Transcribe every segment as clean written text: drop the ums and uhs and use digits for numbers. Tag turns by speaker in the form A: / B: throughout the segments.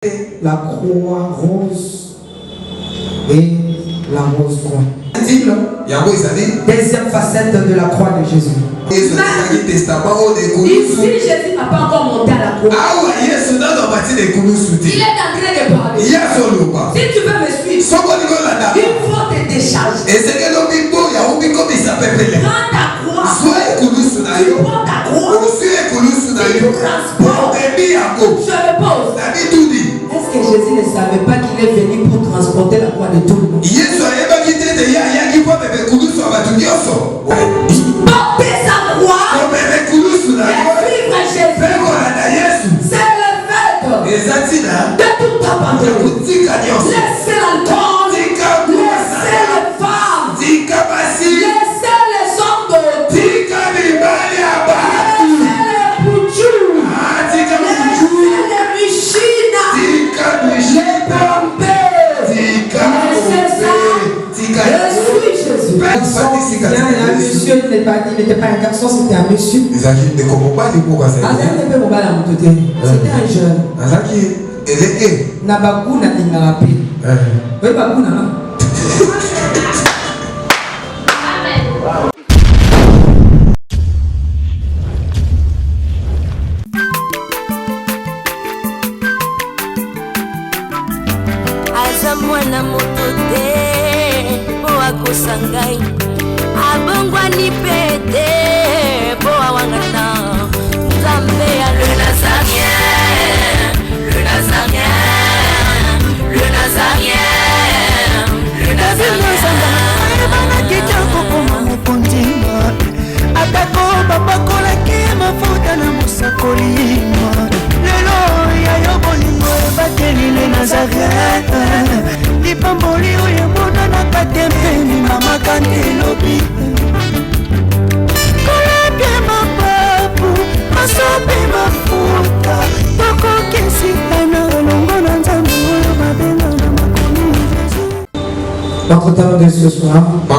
A: La croix rose et la rose brune. Deuxième facette de la croix de Jésus.
B: Ici, Jésus n'a pas encore monté à la croix. Il est en train de parler. Si tu veux me suivre, il faut te décharger. Prends ta croix. Tu prends ta croix. Tu transportes. Je me pose. Est-ce que Jésus ne savait pas qu'il est venu pour transporter la croix de tout le monde? Porter sa croix et suivre Jésus, c'est le fait de tout abandonner. Laissez l'alcool, laissez les femmes, laissez les hommes d'autres, laissez les boutures, laissez les michines, les pompées, laissez ça. Un monsieur n'était pas un garçon, c'était un monsieur. C'était un jeune.
C: Sangai abongwani pete boa wangata Nzambe ya le Nazarien, le Nazarien, le Nazarien, le Nazarien. Bana kitoko koma mukondima atako babakola ke mafuta na musakolima lelo ya yobolingo bateli le Nazarien lipamboli oyo mona na katempeni mama kandelobi kolapye mapapu masope mafuta tokokesikana longo na nzambe oyo babenga na makomi
A: Notre talent de ce soir.
B: Non,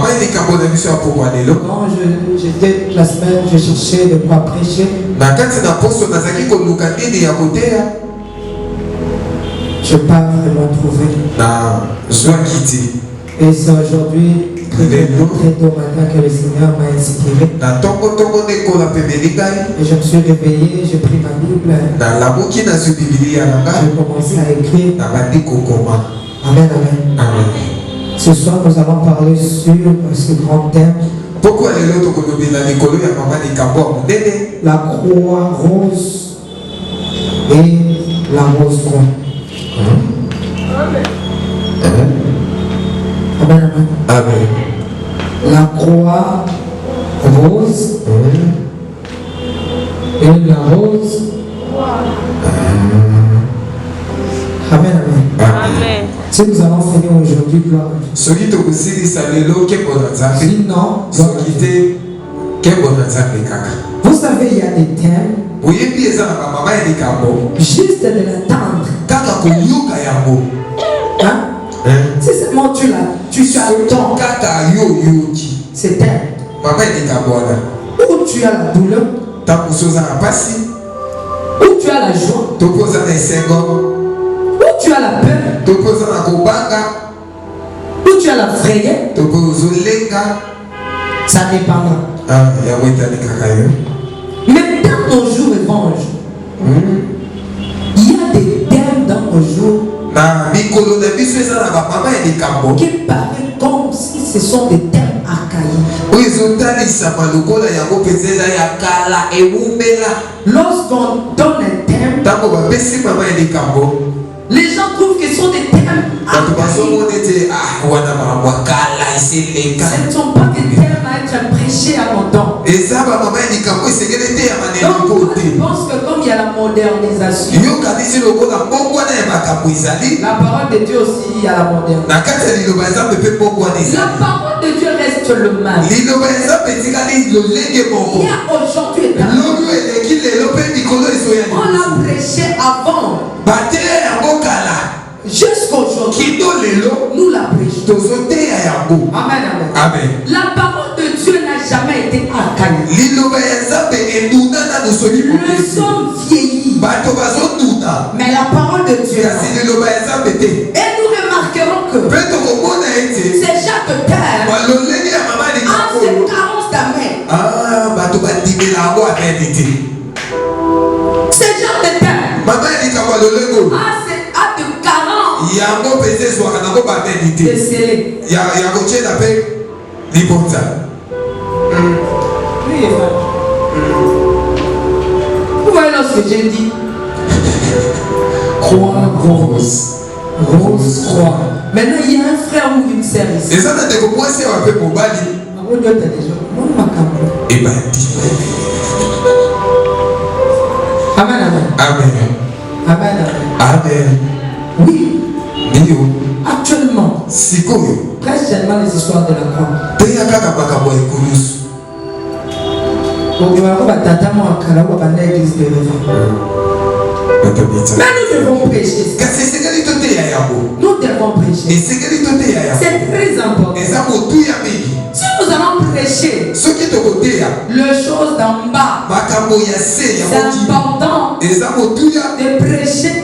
A: j'étais la semaine, je cherchais de quoi prêcher. Je n'ai pas vraiment trouvé. Et c'est aujourd'hui, très tôt matin, que le Seigneur m'a inspiré. Et je me suis réveillé, j'ai pris ma Bible. J'ai commencé à écrire. Amen, amen. Ce soir, nous allons parler sur ce grand thème. La croix rose et la rose brune. Amen. Amen, amen.
B: Amen.
A: La croix rose et la rose. Amen, amen.
C: Amen.
A: Si nous allons finir aujourd'hui, gloire à Dieu. Sinon, vous savez, il y a des thèmes. Juste de l'attendre. Hein? Si seulement tu as le temps. C'est thème. Où tu as la douleur. Où tu as la joie. Où tu as la peur. Où tu as la frayeur. Ça dépendra. Mais dans nos jours évanges, il y a des thèmes dans nos jours qui paraissent comme si ce sont des thèmes archaïques. Lorsqu'on donne un thème, les gens trouvent que ce sont des thèmes archaïques. Ce ne sont pas des thèmes à être prêchés à longtemps. Donc, je pense que comme il y a la modernisation, la parole de Dieu aussi, il y a la modernisation. La parole de Dieu reste le mal. Il y a aujourd'hui on l'a prêché avant. Jusqu'aujourd'hui, nous la prêchons. Amen, amen.
B: Amen.
A: La parole de Dieu n'a jamais été archaïque. Nous sommes vieillis. Mais la parole de Dieu,
B: Et nous remarquerons que ces gens de terre ont cette carence d'amen. Ces gens de terre ont de carence de scellé. Vous voyez lorsque j'ai dit croix, rose, croix. Maintenant il y a un frère ou une sœur ici. Amen, amen.
A: Amen.
B: Amen,
A: Amen.
B: Oui.
A: Dio.
B: Actuellement, prêche seulement les histoires de la croix. Mais nous devons prêcher. Nous devons prêcher. C'est très important. Si nous allons prêcher les choses d'en bas, c'est important de prêcher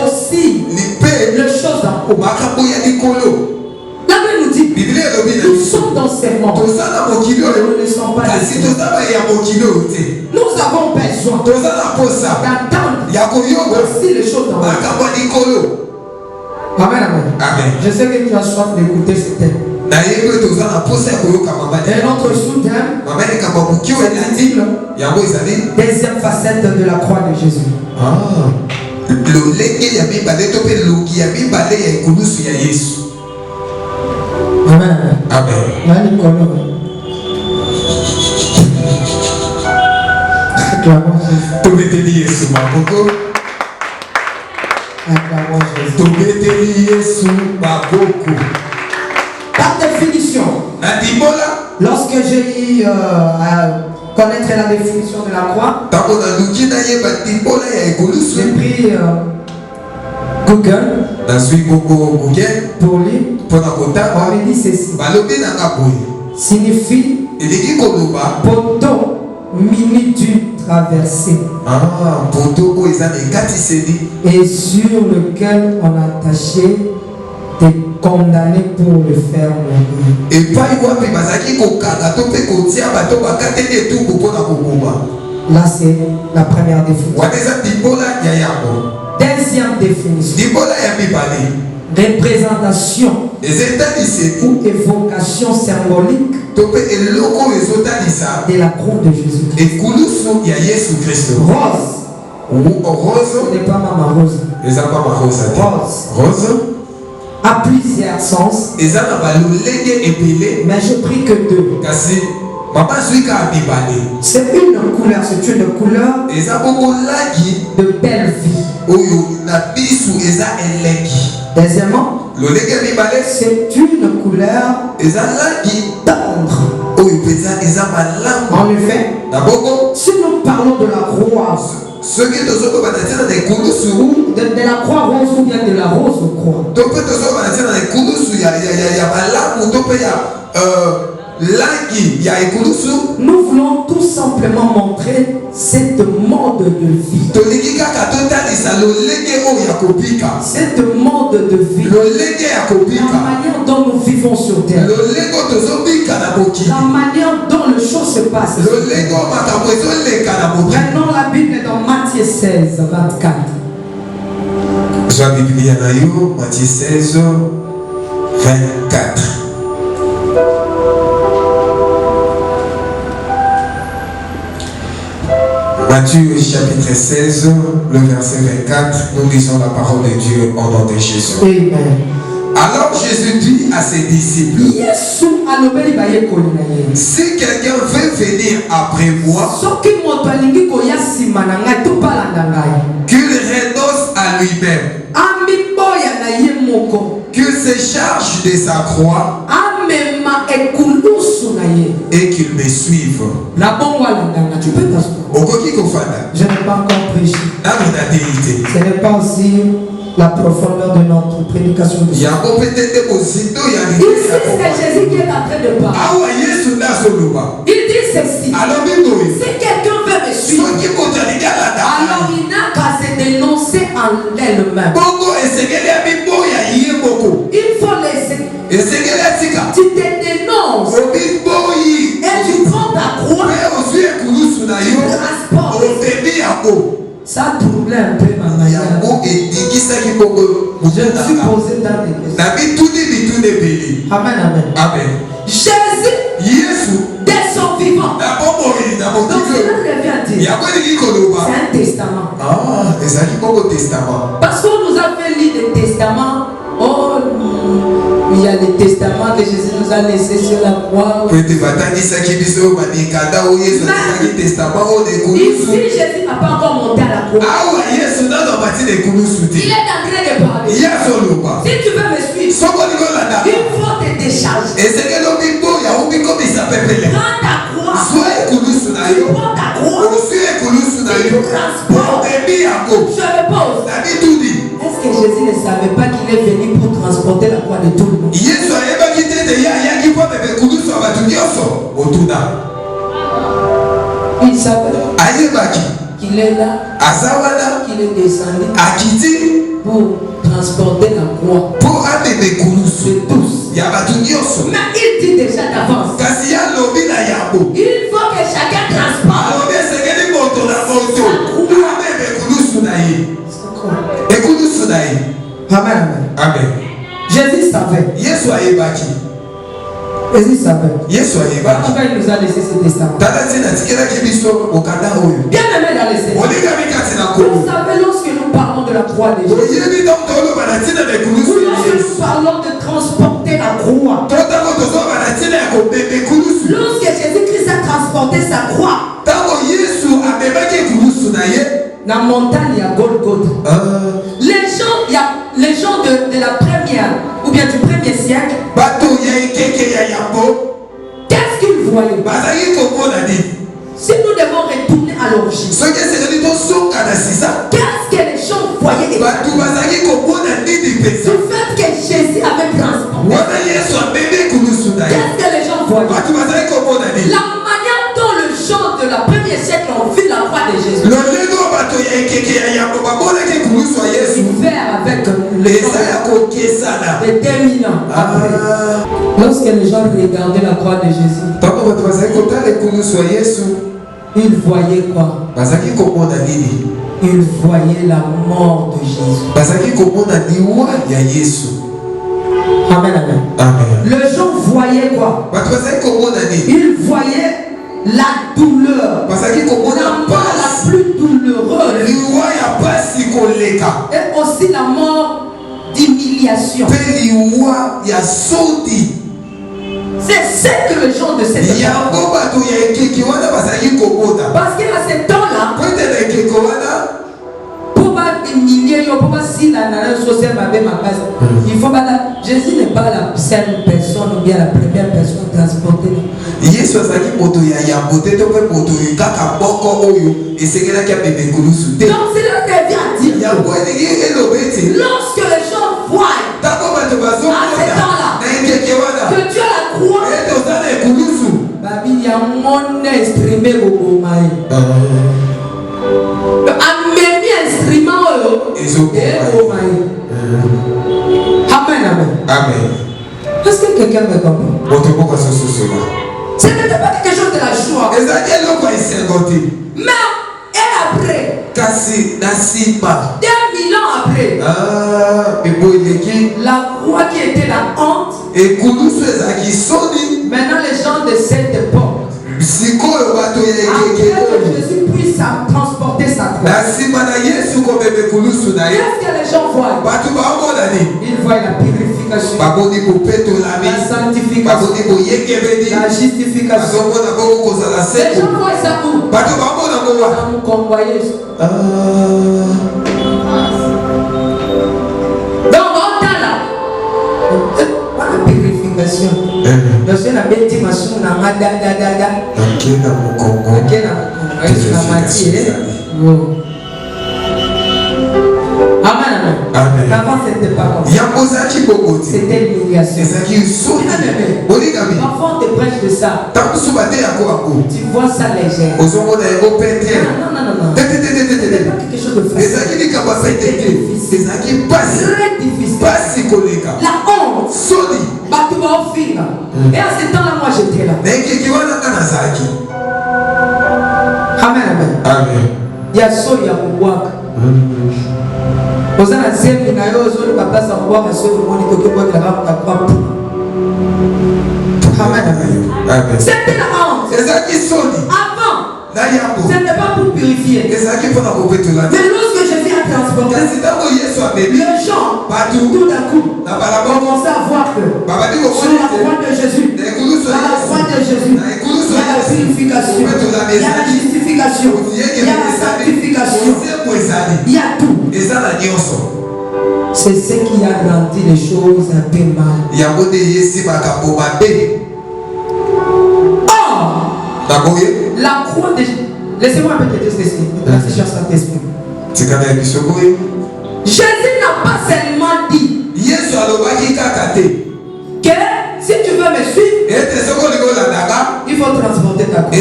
B: aussi les choses d'en haut. La Bible nous dit, nous sommes dans ces mondes. Nous ne sommes pas ici. Nous avons besoin d'entendre aussi les choses d'en haut. Amen, amen. Je sais que tu as soif d'écouter ce thème. Et notre sous-thème, c'est deuxième facette de la croix de Jésus. Amen.
A: Amen.
B: Par définition, lorsque j'ai eu à connaître la définition de la croix, j'ai pris Google pour lire. On me dit ceci. Signifie poteau mini-du traversé. Et sur lequel on a attaché des condamnés pour le faire mourir. Là c'est la première définition. Deuxième définition. Représentation ou évocation symbolique de la croix de Jésus. Rose n'est pas Mama Rose. Rose a plusieurs sens, mais je prie que deux. C'est une couleur de belle vie. Deuxièmement, c'est une couleur tendre. En effet, si nous parlons de la croix, de la croix rose ou bien de la rose croix, nous voulons tout simplement montrer cette mode de vie. Cette mode de vie. La manière dont nous vivons sur terre. La manière dont les choses se passent. Prenons la Bible dans Matthieu 16, 24.
A: Matthieu 16, 24. Matthieu chapitre 16, le verset 24, nous lisons la parole de Dieu au nom de Jésus.
B: Amen.
A: Alors Jésus dit à ses disciples, si quelqu'un veut venir après moi, qu'il renonce à lui-même, qu'il se charge de sa croix et qu'il me suive.
B: Je n'ai pas encore prêché. Ce n'est pas aussi la profondeur de notre prédication de ce soir. Ici, c'est Jésus qui est en train de parler. Il dit ceci. Si quelqu'un veut me suivre, alors il n'a qu'à se dénoncer en elle-même. Il faut laisser. Tu te dénonces. Et tu prends ta croix. Ça a troublé un peu ma manière. Je me suis posé dans des questions. Amen, amen.
A: Amen.
B: Jésus, dès son vivant. Donc cela revient à dire. C'est un testament.
A: Ah, c'est un testament.
B: Parce qu'on nous a fait lire des testaments. Oh, il y a des testaments que Jésus nous a laissés sur la croix. Ici, Jésus n'a pas encore monté à la croix. Il est en train de parler. Si tu veux me suivre, il faut te décharger. Prends ta croix. Prends ta croix. Je me pose. Est-ce que Jésus ne savait pas qu'il est venu pour transporter la croix de tout le monde? Il savait qu'il est là, qu'il est descendu pour transporter la croix de tous. Mais il dit déjà d'avance, il faut que chacun transporte sa croix. Amen.
A: Amen.
B: Jésus savait. Jésus savait. Pourquoi il nous a laissé ce testament? Bien aimé dans les Seigneurs. Vous savez, lorsque nous parlons de la croix de Jésus, lorsque nous parlons de transporter la croix, lorsque Jésus-Christ a transporté sa croix, la montagne à Golgotha, les gens de la première ou bien du premier siècle, qu'est-ce qu'ils voyaient? Si nous devons retourner à l'origine, qu'est-ce que les gens voyaient? Du fait que Jésus avait transporté, qu'est-ce que les gens voyaient? La manière dont les gens de la première siècle ont vu la croix de Jésus, faire avec les gens de 2000 ans après. Lorsque les gens regardaient la croix de Jésus, ils voyaient quoi? Ils voyaient la mort de Jésus. Amen, amen. Les gens voyaient quoi? Ils voyaient la douleur, la mort la plus douloureuse, et aussi la mort d'humiliation. C'est ce que les gens de cette époque, parce qu'à ce temps-là, pour pas humilier, pour pas si la sociale m'a ma base, il faut pas. Jésus n'est pas la seule personne ou bien la première personne transportée. Donc cela devient dire lorsque les gens voient à ce temps-là que tu as la croix, il y a mon exprimé au Bomaï. Amen, instrument et Bomaï. Amen, amen.
A: Amen.
B: Est-ce que quelqu'un me comprend? Ce n'était pas quelque chose de la joie. Mais et après,
A: 2000
B: ans après, la croix qui était la honte, maintenant les gens de cette époque, après que Jésus puisse transporter sa croix, qu'est-ce que les gens voient? Ils voient la purification, la sanctification, la justification. Les gens voient ça où? Dans mon convoyé. Donc, on a là la purification. Lorsque la bénédiction n'a pas dada. Amen.
A: Amen.
B: Avant, c'était pas comme ça. C'était l'humiliation. Parfois, on te prêche de ça. Tu vois ça léger. Non. C'était pas quelque chose de facile. C'était difficile. Très difficile. La honte. Tu vas au film. Et à ce temps-là, moi, j'étais là. Amen. Il y a ça, il y a pouvoir. Vous avez un zèbre, il y a un zèbre, il y a un zèbre, Amen. C'était la honte. Avant, ce n'était pas pour purifier. Mais lorsque Jésus a transporté, les gens, tout d'un coup, commençaient à voir que sur la croix de Jésus, il y a la purification, il y a la justification, il y a la sanctification, il y a tout. C'est ce qui a rendu les choses un peu mal. Or, la croix de Jésus. Laissez-moi un peu te dire ceci. Jésus n'a pas seulement dit que si tu veux me suivre, il faut transporter ta croix.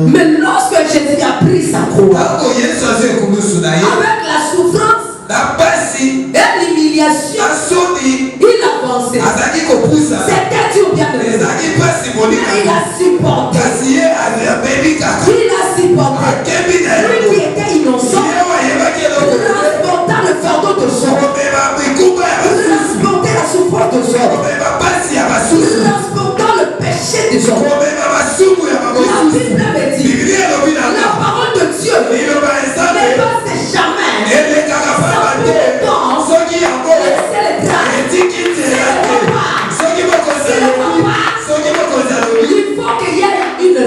B: Mais lorsque Jésus a pris sa croix, avec la souffrance et l'humiliation, il avançait. C'était Dieu bien de il a supporté. Il a supporté. Lui qui était innocent, transportant le fardeau de son, transporter la souffrance de son, transportant le péché de son. La Bible me dit, la parole de Dieu ne passe jamais sans pour autant laisser les traces. Il faut qu'il y ait une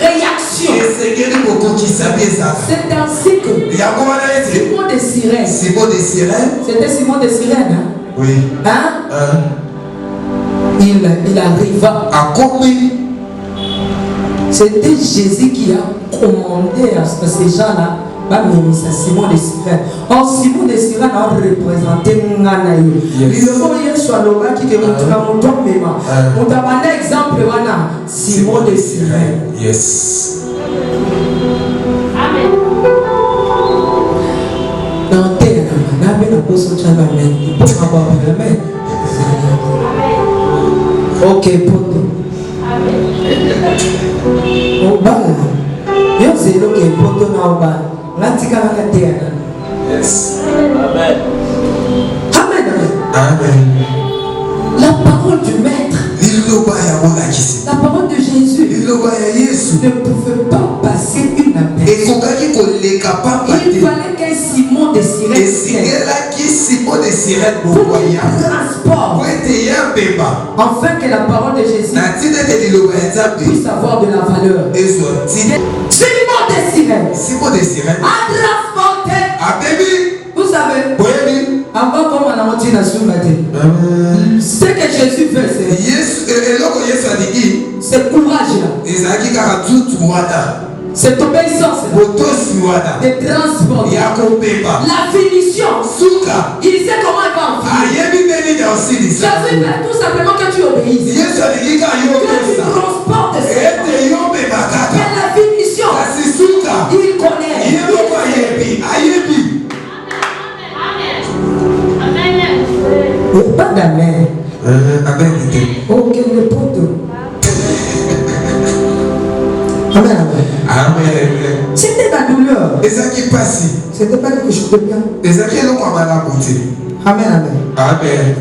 B: réaction. C'est ainsi que Simon de Cyrène, c'était Simon de Cyrène, hein?
A: Oui.
B: Hein? Il arriva. C'était Jésus qui a commandé à ces gens-là. Simon de Cyrène. Or, Simon de Cyrène a représenté Nganayo. Il faut y soit le gars qui te montre mon temps même. On t'a donné exemple Simon de Cyrène.
A: Yes.
B: Amen. Dans terre, la ok, poto. Au bas, yo c'est le que poto na au bas. L'antika na terre.
A: Yes.
B: Amen. Amen.
A: Amen.
B: La parole du maître. La parole de Jésus ne pouvait pas passer une aperçue. Il fallait qu'un Simon de Cyrène pour transport, afin que la parole de Jésus puisse avoir de la valeur. Simon de Cyrène a transporté. Vous savez, avant comme on a monté la soumate, ce que Jésus fait, c'est courage là. C'est obéissance de transport. La finition. Il sait comment il va en finir. Jésus veut tout simplement que tu obéisses. Que tu transportes ça. Mais la finition, il connaît. Pas d'amen.
A: Amen.
B: Ok, le poteau. Amen.
A: Amen.
B: C'était la douleur. C'était pas quelque chose de bien. Amen.
A: Amen.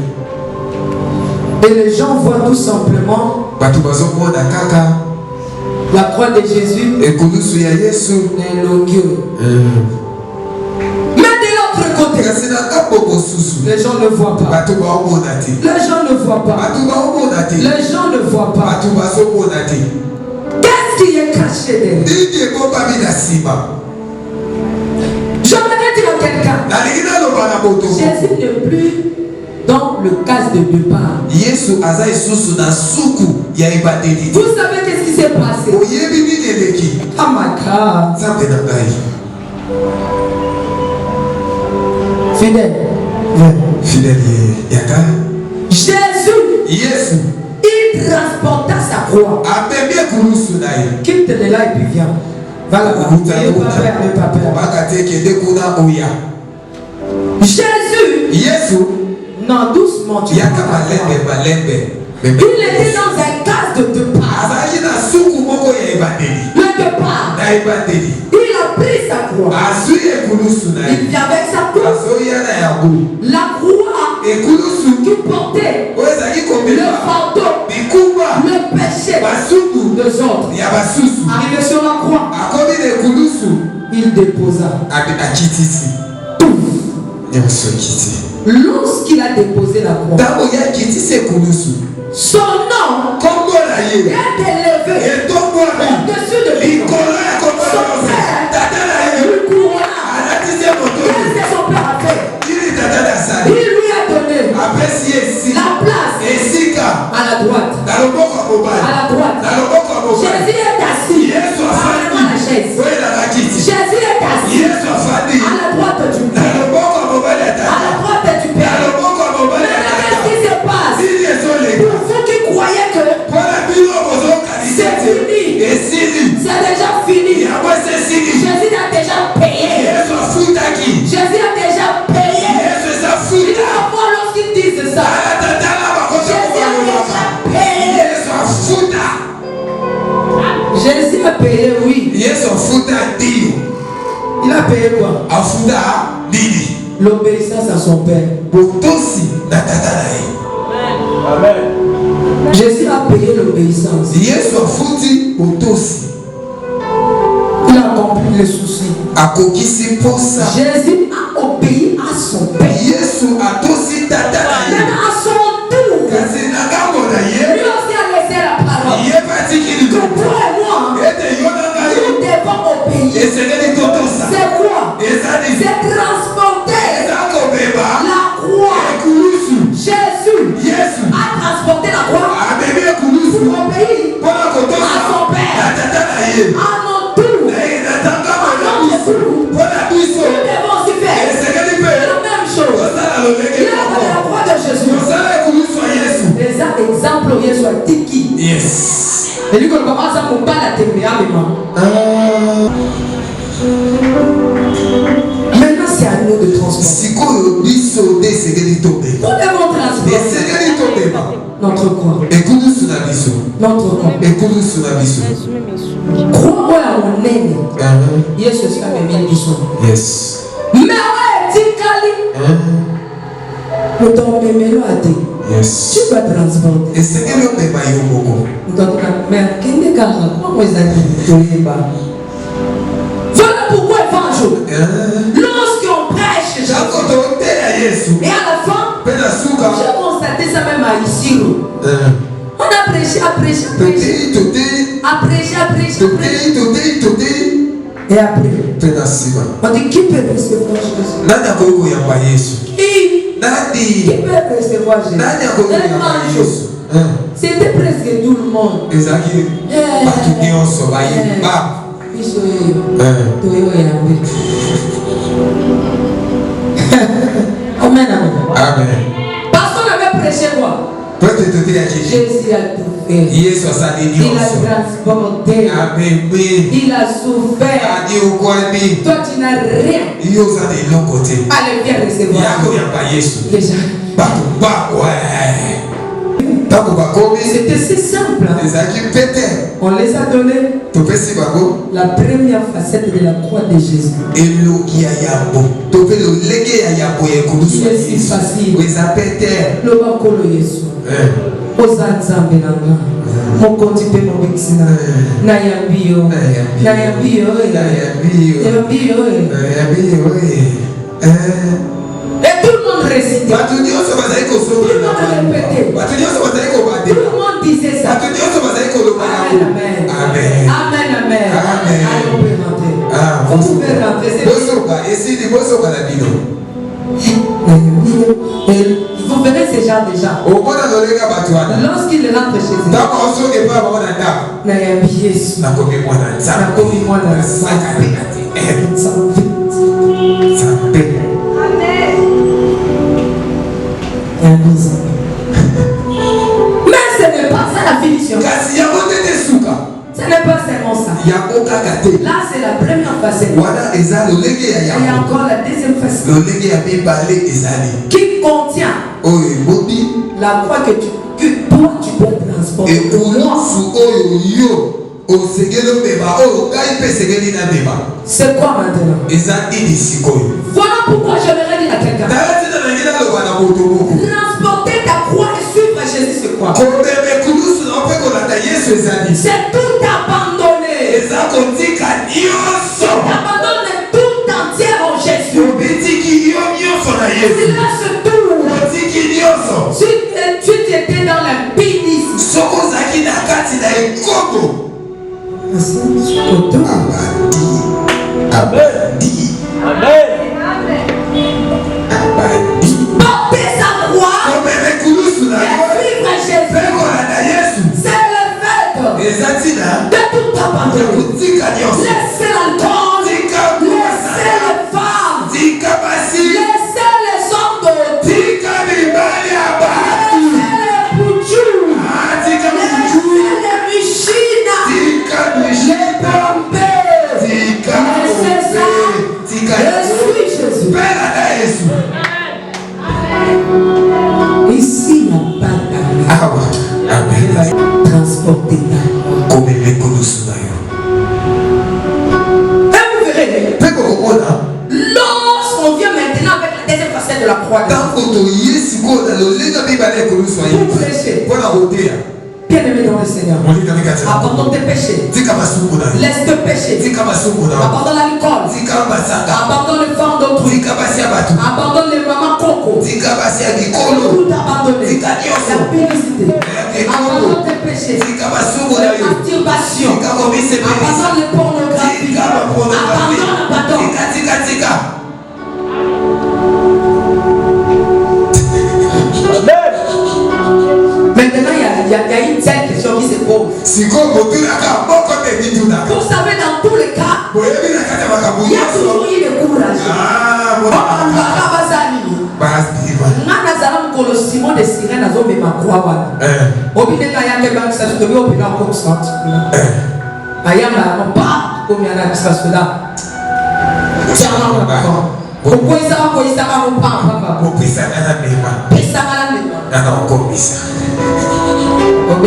B: Et les gens voient tout simplement la croix de Jésus et l'ongueux. Mais de l'autre côté, les gens ne voient pas. Les gens ne voient pas. Les gens ne voient pas. Qu'est-ce qui est caché derrière? J'aimerais dire à quelqu'un, Jésus n'est plus dans le cas de départ. Vous savez qu'est-ce qui s'est passé? Oh my God. Fidèle.
A: Fidèle, yaka.
B: Jésus.
A: Yes.
B: Il transporta sa croix. Quitte de là et puis viens. Va là-bas. Jésus. Non, doucement. Tu il était dans un cas de départ. Le départ. Il a pris sa croix. Il vient avec sa croix. La croix qui portait le fardeau, le péché des autres. Arrivé sur la croix, il déposa tout. Lorsqu'il a déposé la croix, son nom est élevé au-dessus de lui. Son père lui couronna. Qu'est-ce que son père a fait? Il lui a donné la place à la droite. À la droite. Jésus est assis. Parlez-moi la chaise. Jésus est assis à la droite du Père. À la droite du Père. Maintenant, qu'est-ce qui se passe? Pour vous qui croyez que c'est fini, c'est déjà fini. Jésus a déjà payé. Jésus a déjà payé. Il va voir lorsqu'ils disent ça. Jésus a déjà payé. Jésus a payé, oui. Il a payé quoi? L'obéissance à son Père.
C: Amen.
B: Jésus a payé l'obéissance. Il a compris les soucis. Jésus a obéi à son Père. Même à son tour. Lui aussi a laissé la parole. Que toi et moi, nous devons obéir. C'est quoi? C'est transporter la croix. Jésus a transporté la croix pour obéir à son Père. À mon tour, nous devons aussi faire la même chose. Il y a la croix de Jésus. Les exemples, Jésus a dit qui? Et lui, quand on commence à me parler, maintenant, c'est à nous de transporter. Nous devons transporter notre corps. Notre corps. Crois-moi à mon aîné. Yes, c'est ça, mais bien du son.
A: Yes.
B: Mais ouais, Tikali. Nous t'en mémelo à ti.
A: Yes.
B: Tu vas transporter.
A: Et c'est que l'homme est maillot beaucoup.
B: Mais quel est le cas? Comment vous avez voilà pourquoi évangile. Lorsqu'on prêche Jésus, et à la fin, j'ai constaté ça même à Isiro. On a prêché, et après, on dit qui peut recevoir Jésus? Qui peut recevoir Jésus? C'était presque tout le monde. Amen, amen. Parce qu'on avait prêché quoi? Jésus a tout fait. Il a transporté. Il a souffert. Toi tu n'as rien. Allez, viens recevoir. Déjà. C'était si simple. On les a donnés la première facette de la croix de Jésus. Il est si facile. Le bakolo Yesu. Ozanzambe nanga. Mokonzi pe mobixina. Nayambi yo. Et tout le monde récitait. Tout le monde répétait. Tout le monde disait ça. Amen. Amen. Vous pouvez rentrer. Vous verrez ces gens déjà. Lorsqu'ils rentrent chez eux, Nayambi Yesu. facette. Il y a encore la deuxième facette qui contient la croix que toi tu peux transporter. C'est quoi maintenant? Voilà pourquoi j'aimerais dire à quelqu'un, transporter ta croix et suivre Jésus, c'est quoi? C'est tout abandonner. Tu abandonnes tout entier en Jésus. Si tu étais dans l'impudicité, porter sa croix et suivre Jésus, c'est le fait de tout abandonner. Laissez l'alcool, laissez les femmes, laissez les hommes d'autres, laissez les boutures, laissez les michines, les pompées, laissez ça et suis Jésus. Ici, il n'y a pas d'amour. Transporter ta croix. Et vous verrez, lorsqu'on vient maintenant avec la deuxième facette de la croix, pour prêcher, bien-aimé dans le Seigneur, abandonne tes péchés, laisse tes péchés, abandonne l'alcool, abandonne les femmes d'autrui, abandonne les mamans coco, tout abandonner, la publicité, abandonne tes péchés, les masturbations, abandonne les pornographies, abandonne. Maintenant, il y a une seule question qui se pose. Vous savez, dans tous les cas, il y a toujours eu le courage. Simon de Sirène a zombé ma croix. Au bout de la yaka, ça se devait au bilan comme ça. Ayama, non pas comme il y a la ça là. Pourquoi ça va pas? Pourquoi ça va il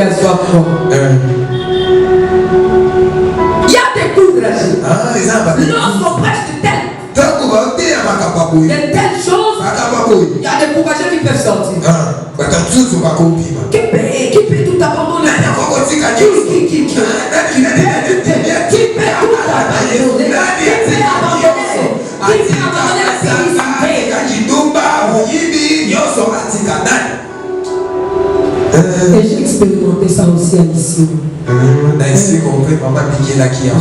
B: y a des courages. Lorsqu'on prêche de telles choses, il y a des courageux qui peuvent sortir. Qui peut tout abandonner? Qui peut tout abandonner? Et j'ai expérimenté ça aussi à l'issue.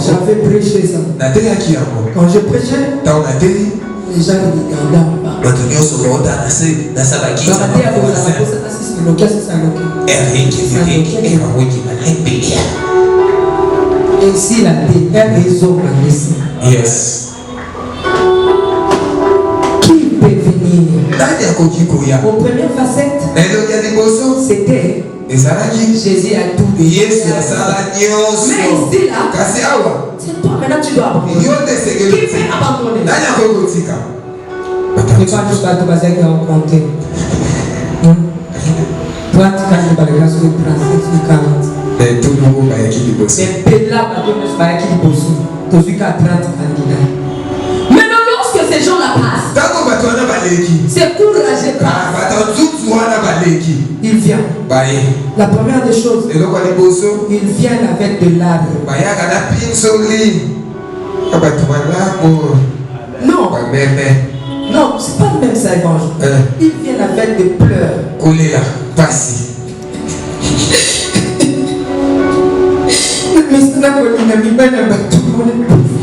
B: J'avais prêché ça. Quand je prêchais, les gens me regardaient en bas. Et ici, la raison m'a laissé.
A: Yes.
B: Qui peut venir? Mon première facette, c'était Jésus a tout dit. Mais ici là, c'est toi maintenant tu dois abandonner. Qui peut abandonner? Et quand tu vas te baser à rencontrer, toi tu vas te baser sur le principe du 40. Mais là, tu vas te baser sur 30 candidats. Maintenant, lorsque ces gens la passent, c'est courageux pas. Il vient. La première des choses, il vient avec de l'arbre. Non. Non, c'est pas le même ça, évangile. Il vient avec des pleurs.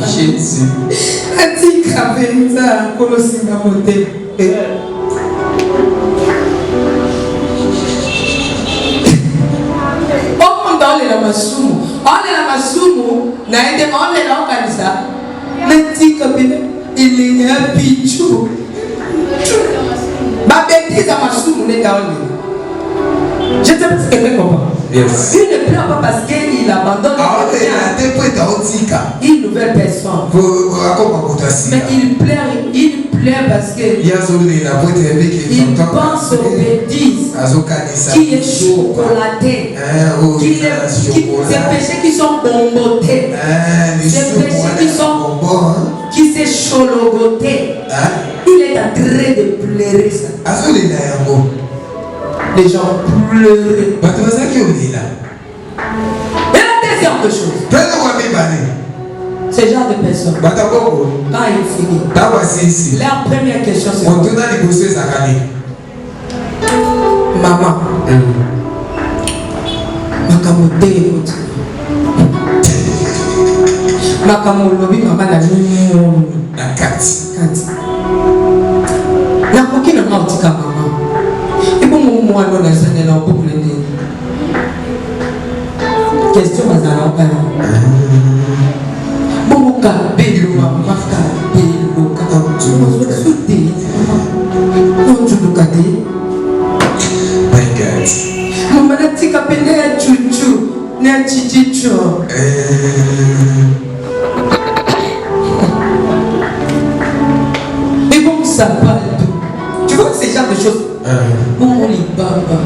B: Jésus. Il y a un pichou. Ma bêtise à ma soupe, je sais pas si quelqu'un comprend.
A: Yes.
B: Il ne pleure pas parce qu'il abandonne une nouvelle personne. Mais il pleure parce qu'il pense aux bêtises qui est chocolaté, ces péchés qui sont bombotés, ces péchés qui s'est chologoté. Il est en train de pleurer ça. Les gens pleurent. Et la deuxième chose, ce genre de personnes, quand il finit, la première question c'est quoi? Maman, makamote écoute. Makamolobi maman la na kati. Na koki na mautika maman. Ibo mwana na sana na boucle ni. Question bazala pa. Boka belo maman ka belo ka tu souti. Non tu dokate.
A: My God.
B: Maman na tika pende ya chuchu, na chichicho. Ça parle tout. Tu vois ces genre de choses. On lit baba.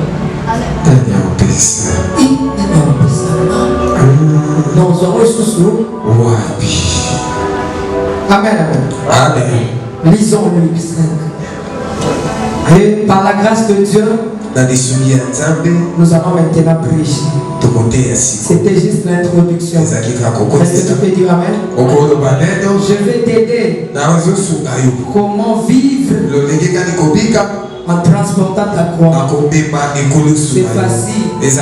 B: Non, on sous. Amen.
A: Amen.
B: Lisons Luc 5. Et par la grâce de Dieu, nous allons maintenant prêcher. C'était juste l'introduction. Est-ce que tu peux dire Amen? Je vais t'aider. Comment vivre en transportant ta croix. C'est facile. C'est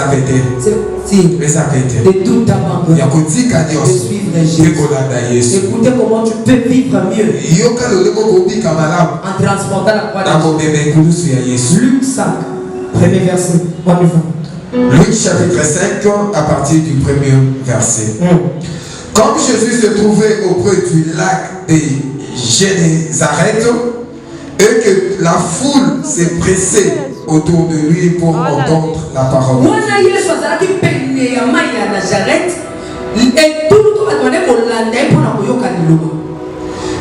B: de tout abandonner. De suivre Jésus. Écoutez comment tu peux vivre mieux en transportant la croix de Jésus. Luc 5, premier verset. On y va.
A: Luc chapitre 5 à partir du premier verset. Comme Jésus se trouvait auprès du lac de Génézareth et que la foule s'est pressée autour de lui pour entendre la parole.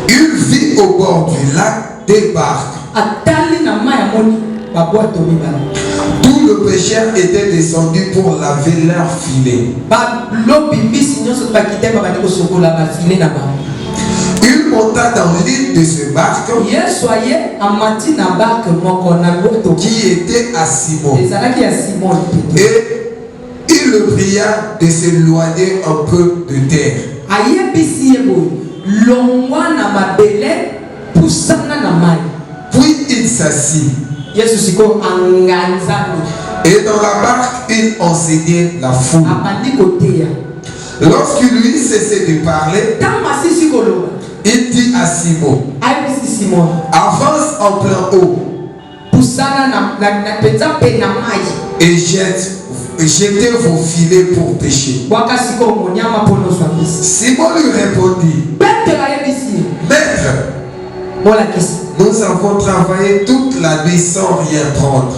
A: Il vit au bord du lac des barques. Tous les pécheurs étaient descendus pour laver leurs filets. Il monta dans l'île de ce barque qui était à Simon. Et il le pria de s'éloigner un peu de terre. Puis il s'assit. Et dans la barque, il enseignait la foule. Lorsqu'il lui cessait de parler, il dit à Simon, avance en plein eau et jetez vos filets pour pêcher. Simon lui répondit, Maître, nous avons travaillé toute la nuit sans rien prendre.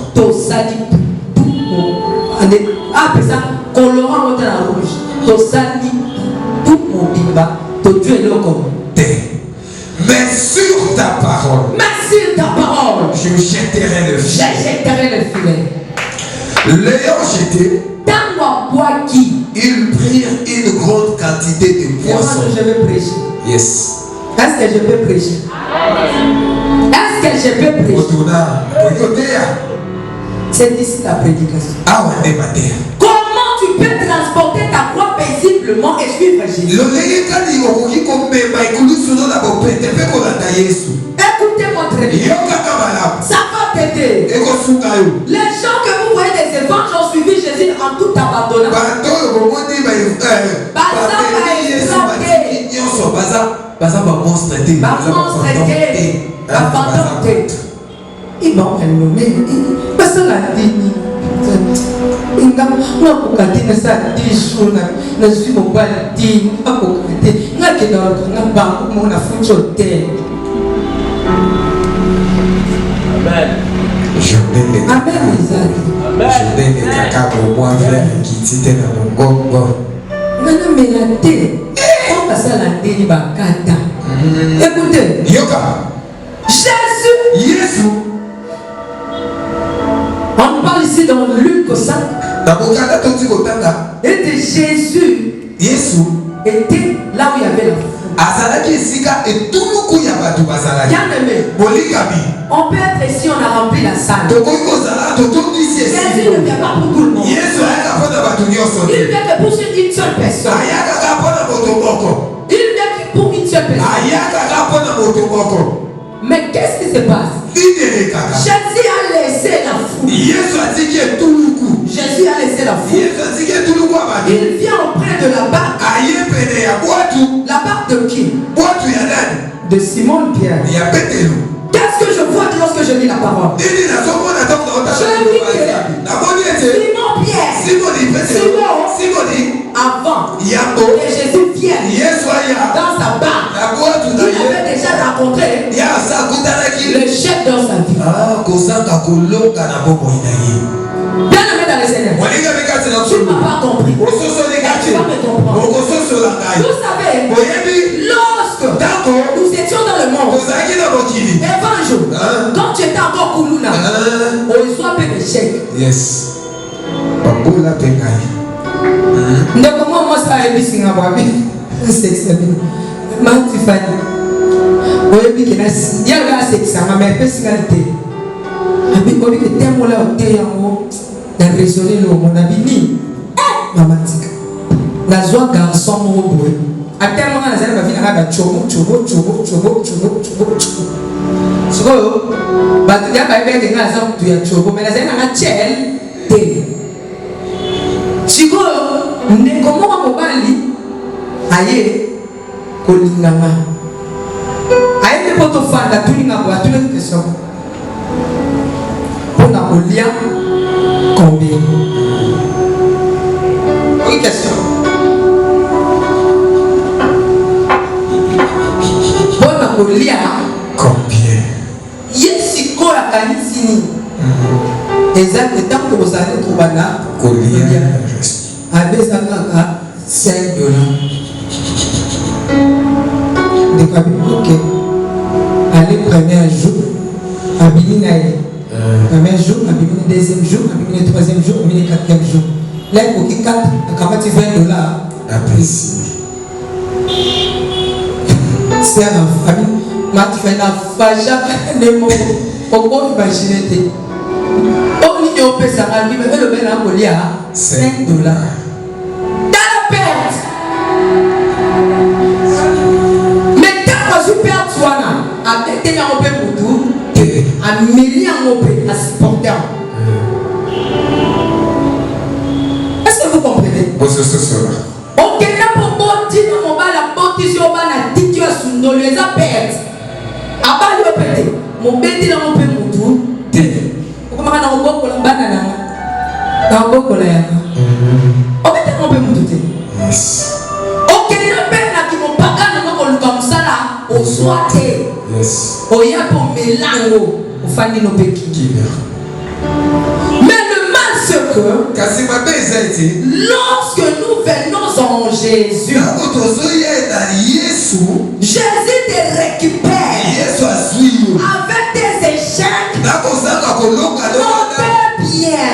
A: Mais sur ta parole, je jetterai le filet. L'ayant jeté, ils prirent une grande quantité de poissons. Yes.
B: Est-ce que je peux prêcher? Est-ce que je peux prêcher? C'est ici la prédication. Comment tu peux transporter ta croix paisiblement et suivre Jésus? Écoutez-moi très bien. Ça va t'aider. Les gens que vous voyez des évangélistes ont suivi Jésus en tout abandonnant. Amen.
A: Je n'ai les caca pour moi faire qui t'était dans mon gongo.
B: Nana melate. On passe à la délibacata. Écoutez.
A: Yoka.
B: Jésus.
A: Jésus.
B: On parle ici dans Luc 5. Et de Jésus.
A: Jésus
B: était là où il y avait la foule. Bien aimé. On peut être ici, on a rempli la salle. Jésus ne vient pas pour tout le monde. Il vient que pour une seule personne. Il vient pour une seule personne. Mais qu'est-ce qui se passe? Jésus a laissé la foule. Jésus a laissé la foule. Il vient auprès de la barque. La barque de qui? De Simon Pierre. Qu'est-ce que je vois lorsque je lis la parole? Je lis que Simon Pierre, Simon, avant que Jésus vienne dans sa barque, il avait déjà rencontré le chef dans sa vie. Bien aimé dans les Seigneur, tu ne m'as pas compris. Tu vas me comprendre. Vous savez, lorsque nous étions dans le monde, et un jour, quand tu étais encore Koulouna, on reçoit un peu de chèques.
A: Yes.
B: Donc comment moi ça a été si on va bien? C'est exceptionnel. Mantifani. Oui, il y a le gars c'est ça, mais personnalité. Abi obi que temo là au téyango, na raisonner le mon abini. Maman tika. Na zoa garçon mo boy. A tellement na zela ba vina ba chobo. So, ba tu ya ba be que na za tu ya chobo, mais na zela na chel te. Chiko, ne comment mobali aye kolinganga. Aye ne poto fanda tuninga bo atune question. Pour la combien? Une question. Pour la combien? Yes, quoi la canisini? Exact, tant que vous allez trouver là, combien? Avec ça, 5 $. Ok. Allez, premier jour, à Biminaï. Premier jour, le deuxième jour, le troisième jour, le quatrième jour. Là, il faut 4, quand tu $20. C'est la famille. Tu fais la faja, le mot. Pourquoi imaginer? Au milieu, on peut s'arranger, mais le bel embolia, $5. Dans la perte. Mais tant que tu perds, tu as été en paix pour tout. Un million à supporter. Est-ce que vous comprenez? Ok, là pour bâtir mon bal, la bâtisse au bal, la titio sous les appels. À bas le pété. Mon bébé dans mon père moutou. Comment on a beaucoup la banane? Dans beaucoup la yana. On met mon père moutou. Ok, là peine là qui m'ont pas gagné comme ça là au soir. Au y a pour mélango. Mais le mal c'est que lorsque nous venons en Jésus, Jésus te récupère avec tes échecs. On peut bien.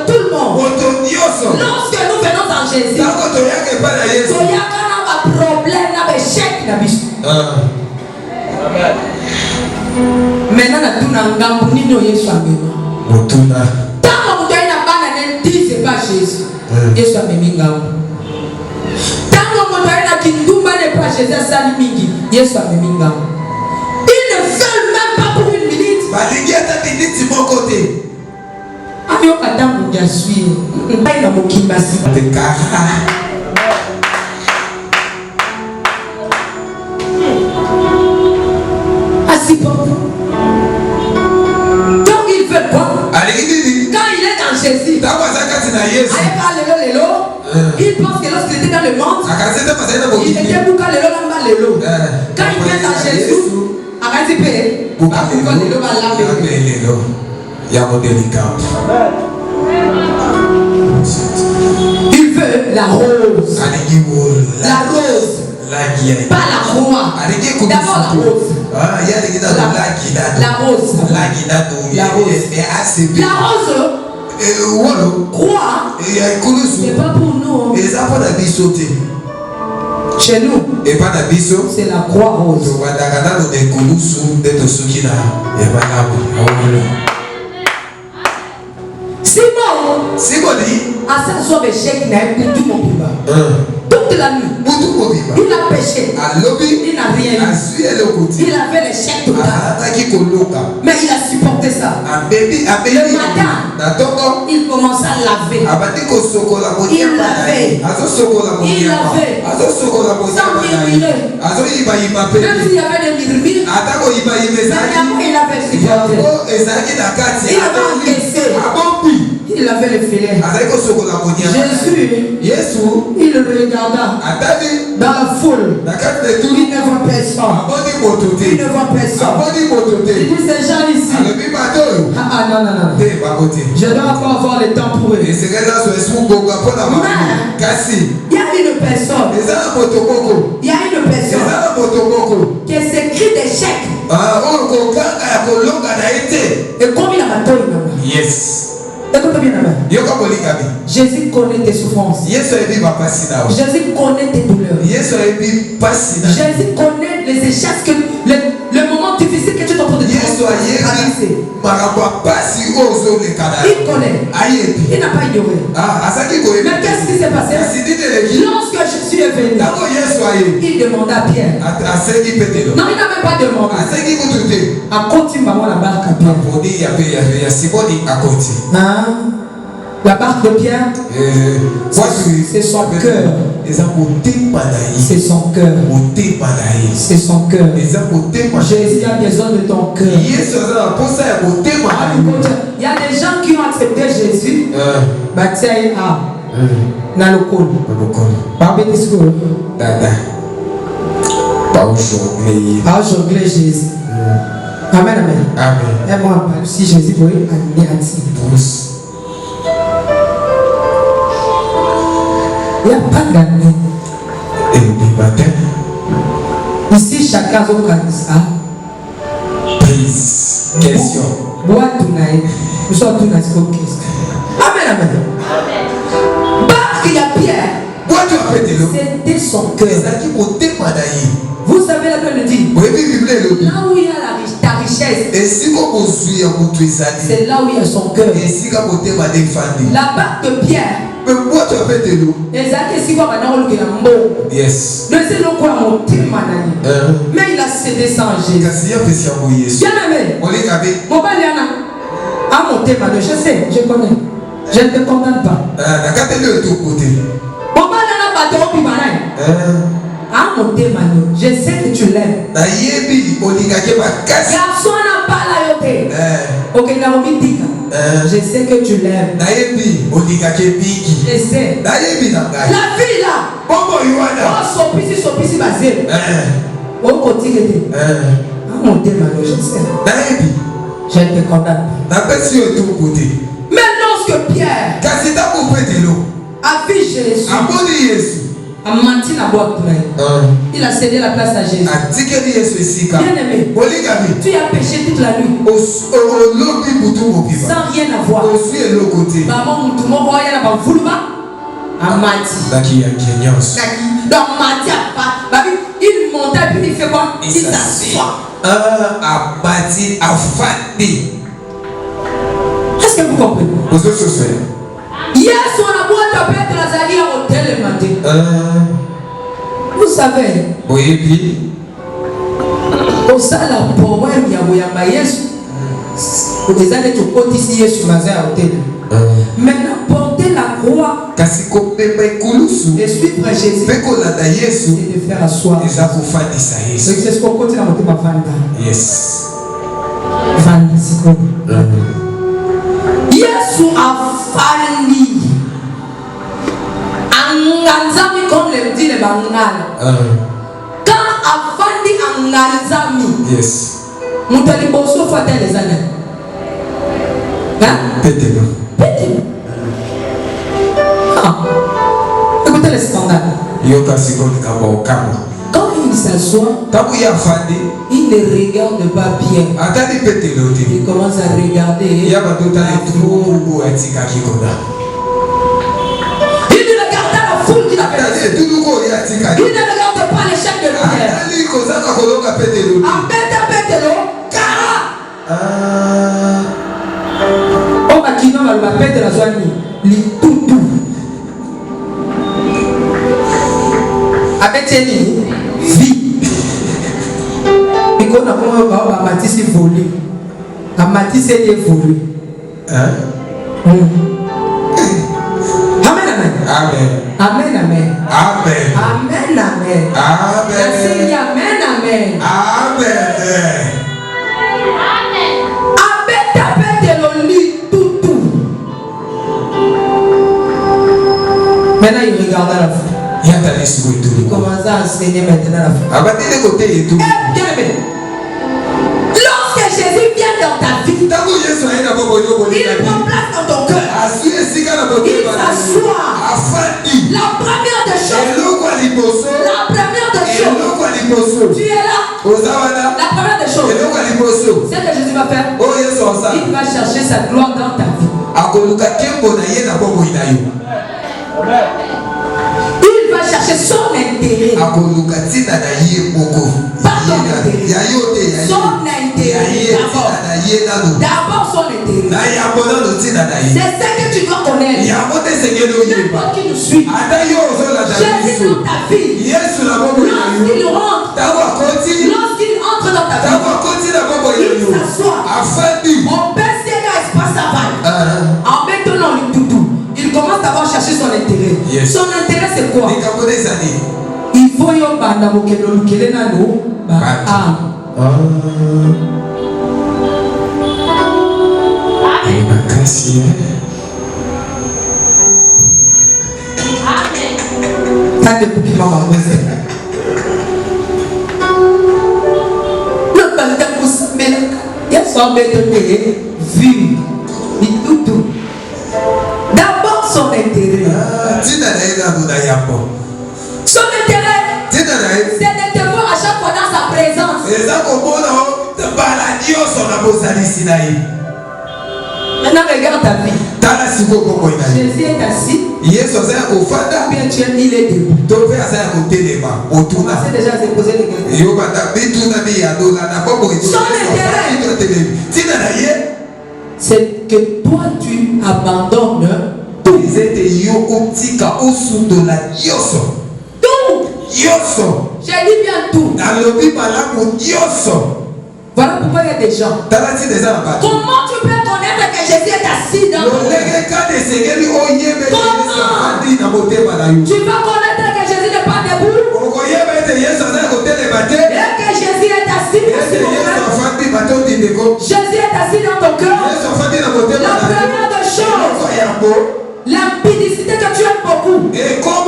B: Tout le monde. Lorsque nous venons en Jésus, il y a un problème avec échec. Maintenant, on a ngambu nino Yesu amema.
A: Motuna.
B: Tant que na bana ne dit c'est pas Jésus. Yesu amemi ngambu. Tant que na kindumba ne pas Jésus sali mingi. Yesu amemi ngambu. Ils ne veulent même pas pour une minute.
A: Balingiata minute mon côté.
B: Ayo katangu ya suivre. Pas na mokimbasi. Donc il veut quoi? Quand il est dans Jésus, il pense que lorsqu'il était dans le monde, il était bouca lelo lamba lelo. Quand il vient dans Jésus,
A: Il y a mon délicat.
B: Il veut la rose.
A: La
B: rose. Pas la croix. D'abord la rose. La rose. La rose. Croix. C'est pas pour nous. Chez nous. C'est la croix rose. Simon dit à sa soeur échec n'a pour tout mon papa. Toute la nuit. Il a péché. Il n'a rien eu. Il avait l'échec total. Mais il a supporté ça. Le matin, il commence à laver. Il lavait. Il lavait. Sans murmurer. Même s'il y avait des murmures, il avait supporté. Il avait encaissé. Il avait le filet. Jésus, il le regarda dans la foule. Il ne voit personne. Il ne voit personne. Il dit ces gens ici. Non. Je dois encore avoir le temps pour eux. Mais il y a une personne. Il y a une personne qui s'écrit des chèques. Et combien il a battu?
A: Yes.
B: Écoute bien, Jésus connaît tes souffrances. Jésus connaît tes douleurs. Jésus connaît les échecs, le moment difficile que tu es en train de traverser. Il connaît. Il n'a pas ignoré. Mais qu'est-ce qui s'est passé? Lorsque Jésus est venu, il demanda à Pierre. Non, il n'a même pas demandé. À continuer la barque à Pierre. La barque de Pierre, c'est son cœur. C'est son cœur. C'est son cœur. Jésus a besoin de ton cœur. Il y a des gens qui ont accepté Jésus. Dans le col. Pas jongler Jésus. Amen, amen. Et moi, si Jésus pouvait amener à il n'y a pas d'année. Ici, chacun a son candidat.
A: Prise. Question.
B: Bois tout naïf. Nous sommes tout naïfs pour Christ. Amen, amen. Parce qu'il y a Pierre. C'était son cœur. Vous savez la Bible dit. Là où il y a ta richesse. C'est là où il y a son cœur. La barque de Pierre. Yes. Mais il a cédé sans Jésus. Bien aimé. Mon baliana a monté Mano. Je sais, je connais. Je ne te condamne pas. Mon baliana bateau pimanai. A monté Mano. Je sais que tu l'aimes. Garçon n'a pas la yoté. Ok, la romitika. Je sais que tu l'aimes. Je sais. La vie là. Oh, sopisi basé. Oh, continue. Ah, mon Dieu, je sais. Je ne te condamne pas. Mais lorsque Pierre a vu Jésus, a menti la boîte, il a cédé la place à Jésus. Bien aimé, tu as péché toute la nuit sans rien avoir. Maman, tout le monde voit la vouluma a menti. Donc menti a pas. Il monte et puis il fait quoi? Il s'assoit.
A: A bâti a fandi.
B: Est-ce que vous comprenez? Hier sur la boîte de Père de la Zali à hôtel le matin. Vous savez.
A: Oui, puis.
B: Au sein la poème Yaboyamba Yesu. Vous des années tout côté ici sur la Zali à hôtel. Maintenant porter la croix. Et suivre Jésus. C'est de faire asseoir. C'est ce qu'on continue à monter ma Vanda.
A: Yes.
B: Vanda, c'est quoi? Yesu a fandi. Anganzami comme le dit le Bangala. Quand a fandi anganzami.
A: Yes.
B: Moutali bosso fatel les années.
A: Pételo.
B: Écoutez le scandale. Quand il s'assoit, il ne regarde pas bien. Il commence à regarder. Il ne regarde pas la foule qui l'appelle. Il ne regarde pas les chefs de prière. Oh, Makino va le la Zoani. Li toutou. Avec Tchéni, vie. Et quand on a Matisse volé. A Matisse est volé. Amen, amen.
A: Amen.
B: Amen, amen.
A: Amen.
B: Amen, amen.
A: Amen.
B: Amen, amen.
A: Amen.
B: Maintenant, il regarde à la foule.
A: Il
B: commence à enseigner maintenant la foule. Bien aimé. Lorsque Jésus vient dans ta vie, il prend place dans ton cœur. Il s'assoit. La première des choses. Tu es là. La première des choses. C'est que Jésus va faire. Il va chercher sa gloire dans ta vie. Il va chercher son intérêt. Pas ton intérêt. Son intérêt. D'abord son intérêt. C'est ce que tu dois connaître. N'importe qui nous suit. Jésus dans ta vie. Lorsqu'il rentre. Lorsqu'il entre dans ta vie. Il s'assoit. On baisse espace à vaille. En maintenant le toutou. Il commence à avoir cherché son intérêt.
A: Yes.
B: Son intérêt c'est quoi? Il faut y avoir un d'abord son intérêt. Son intérêt, c'est de te voir à chaque fois dans sa présence. Maintenant, regarde ta vie. Jésus est assis. Bien tu es, il est debout. C'est déjà se poser des questions. Son intérêt, c'est que toi tu abandonnes tout. J'ai dit bien tout. Voilà pourquoi il y a des gens. Comment tu peux connaître que Jésus est assis dans ton cœur? Tu vas connaître que Jésus n'est pas debout. Et que Jésus est assis. Jésus est assis dans ton cœur. La première des choses, l'impudicité que tu aimes beaucoup. Et comment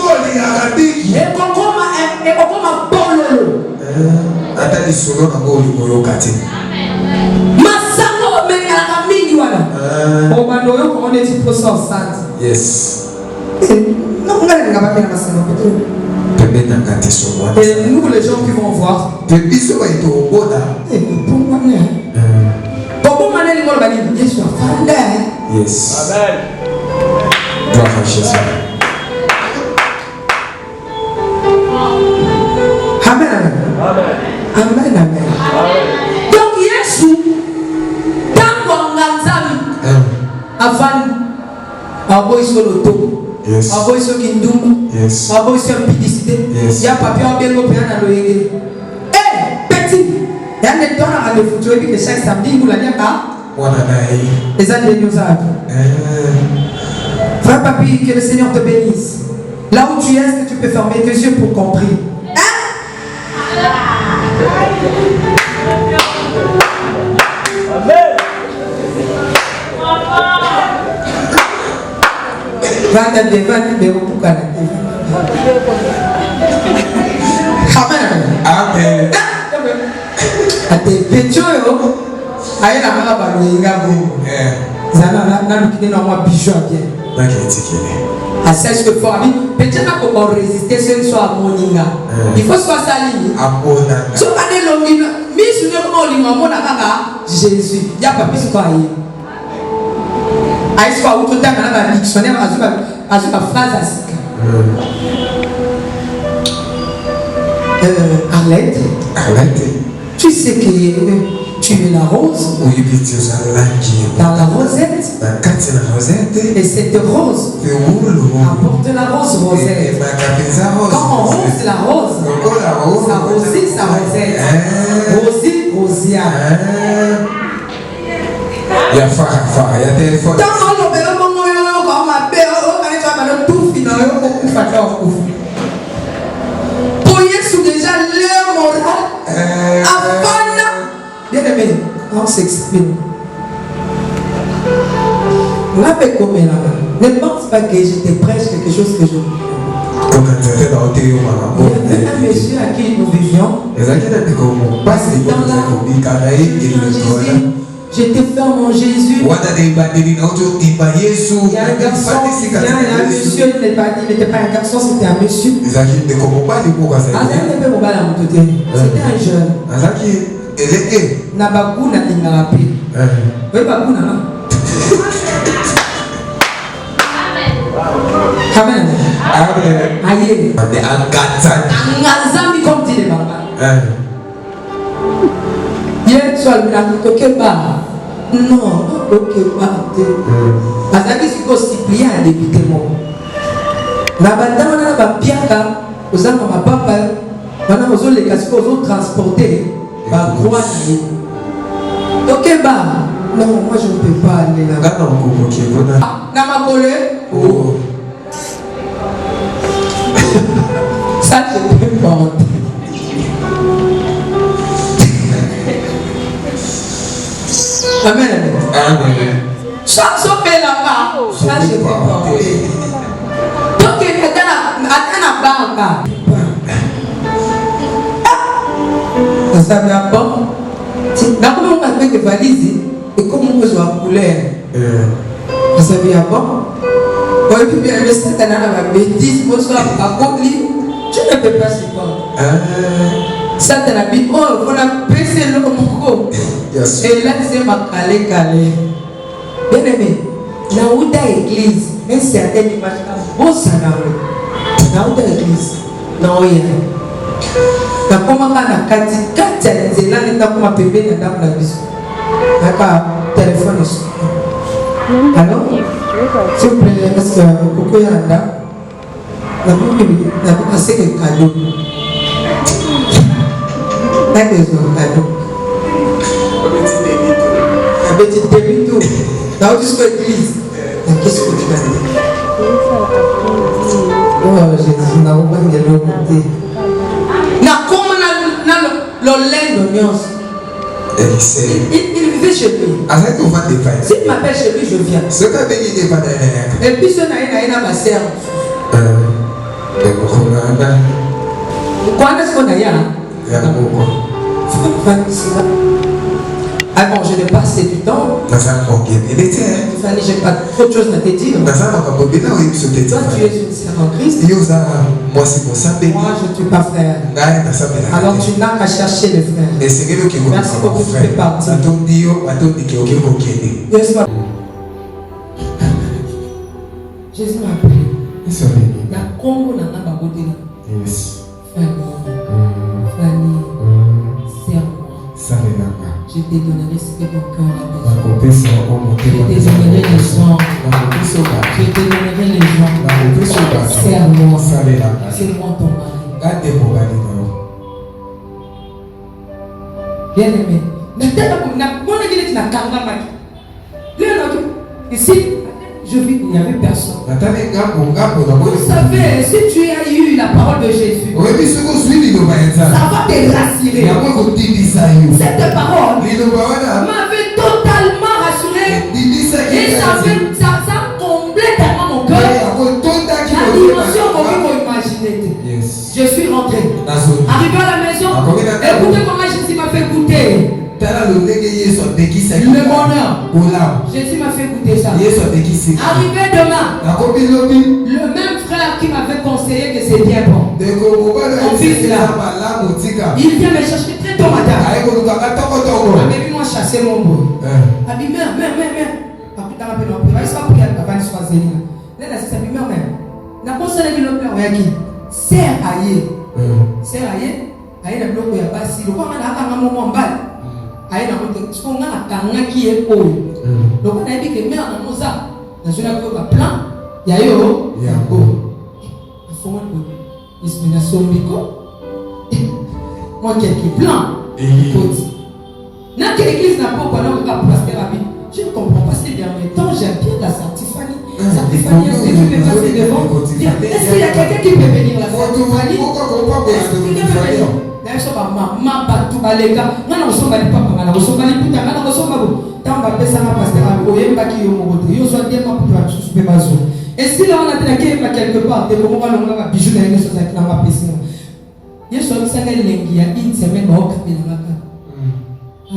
A: Yes.
B: Nous les gens qui vont voir.
A: Yes. Gloire à Jésus.
B: Amen. Amen. Amen. Donc Jésus, dans Wanganzami, avant, avant il le dos, avant il kindum, avant il impudicité, il y a papier en bien copié dans le yégué. Eh, petit, il y a des temps à le foutre et puis que chaque samedi vous l'avez pas. Les années nous arrivent. Frère Papi, que le Seigneur te bénisse. Là où tu es, est-ce que tu peux fermer tes yeux pour comprendre? Amen. À celle que faut peut-être comment résister ce soir à Moninga. Il faut soit sali. So ane longina, mi sunyo comment linga mona kaka Jésus. Ya pas plus quoi y. Aïe soit autant dans la dictionnaire azuka phrase asika. Arlette. Tu sais que tu es la rose.
A: Oui,
B: dans la rosette. Et cette rose apporte la rose rosette. Quand on rose la rose, ça rosit sa rosette. Rosie, rosia.
A: Il y a phare, il y a téléphone.
B: Déjà leur moral afin bien aimé on s'exprime là ne pense pas que je te prêche quelque chose que je il y avait un monsieur à qui nous vivions je te fais mon Jésus. Il y a un garçon, il y a un monsieur, il n'était pas un garçon, c'était un monsieur. C'était un jeune. Nabakuna Lingarapi. Oui, Bakuna. Amen. Amen. Angazami comme dit les mamans. Hier soir, il a dit que non, ok, parce que si vous suppliez à débuter mon. Na bandama na ba piaka, aux âmes ma papa, maintenant aux autres les casques aux autres transporter, ba croix. Ok non, moi je ne peux pas aller là. Na ma collé. Ça je peux pas. Amen. Ça fait là-bas. Ça je peux pas. Donc il y a un banque. Ça vient pas. D'abord on a fait des valises et comme on besoin de couleur. Ça vient pas. Bon et puis bien le stade dans la bêtise, moi ça a compris. Tu ne peux pas supporter. Ça te la Bible. Oh, on a baissé le mot. Et là c'est ma calé. Bien aimé. Na uta église, mais certaines images bon ça na uta église. Na oya. Na koma kana kati nzela nenda koma pembeni na ndako na biso. Naka téléphone ici. Alors, s'il vous plaît, parce que beaucoup y a là. La Bible c'est que cadeau. That is no cadeau. La petite début tout. Là où tu sois église. Qu'est-ce que tu vas dire? Oh Jésus, n'a pas de l'autre. N'a comme le lait d'oignon. Il vivait chez lui. S'il m'appelle chez lui, je viens. Et puis ce n'a ma sœur. Quand est-ce qu'on a là? Ah bon, je n'ai pas assez du temps. Fanny, j'ai pas trop de choses à te dire. Toi, tu es une sœur en Christ. Moi, je ne suis pas frère. Alors, tu n'as qu'à chercher les frères. Merci beaucoup, tu fais partie. Jésus m'a appelé. La Congo n'a pas beauté. Fanny, serre-moi. Je te donnerai ce que ton cœur a besoin. Je te donnerai les gens. Je te donnerai les gens. Serre-moi. C'est moi ton mari. Bien aimé. Ici, je vis qu'il n'y avait personne. Vous savez, si tu as eu la parole de Jésus, ça va te rassurer. Cette parole m'avait totalement rassuré. Et ça comblait tellement mon cœur. La dimension qu'on peut imaginer. Je suis rentré. Arrivé à la maison, écoutez comment Jésus m'a fait goûter. Le bonheur. Jésus m'a fait goûter ça. Arrivé demain, le même frère qui m'avait conseillé que c'est bien bon. Mon fils là, il vient me chercher très tôt matin. Avec moi chasser mon beau. Abi mère. Aye na bloko ya basi lokwa na aka moment mbali aye na moto tsonga akanga ki e oyo lokwa na yebi ke mère na moza na zona ko ba plan ya yo ya ko afonga ko ismina sombiko moi quelques plans na que l'église n'a pas parlé à pasteur Abi je ne comprends pas ces derniers temps j'aime bien la Sainte-Fanny est-ce que tu peux passer devant est-ce qu'il y a quelqu'un qui peut venir la Sainte-Fanny mama batu balega ngana kosomba lipapa ngana kosomba liputa ngana kosomba bo tamba pesa na pasteur oyembaki yo moto yo so ndema puta susu pe bazo est-ce que là on a traqué quelque part de comment on va bijou na yeso za kina mapesi yeso misanga lengi ya une semaine au kapela ngaka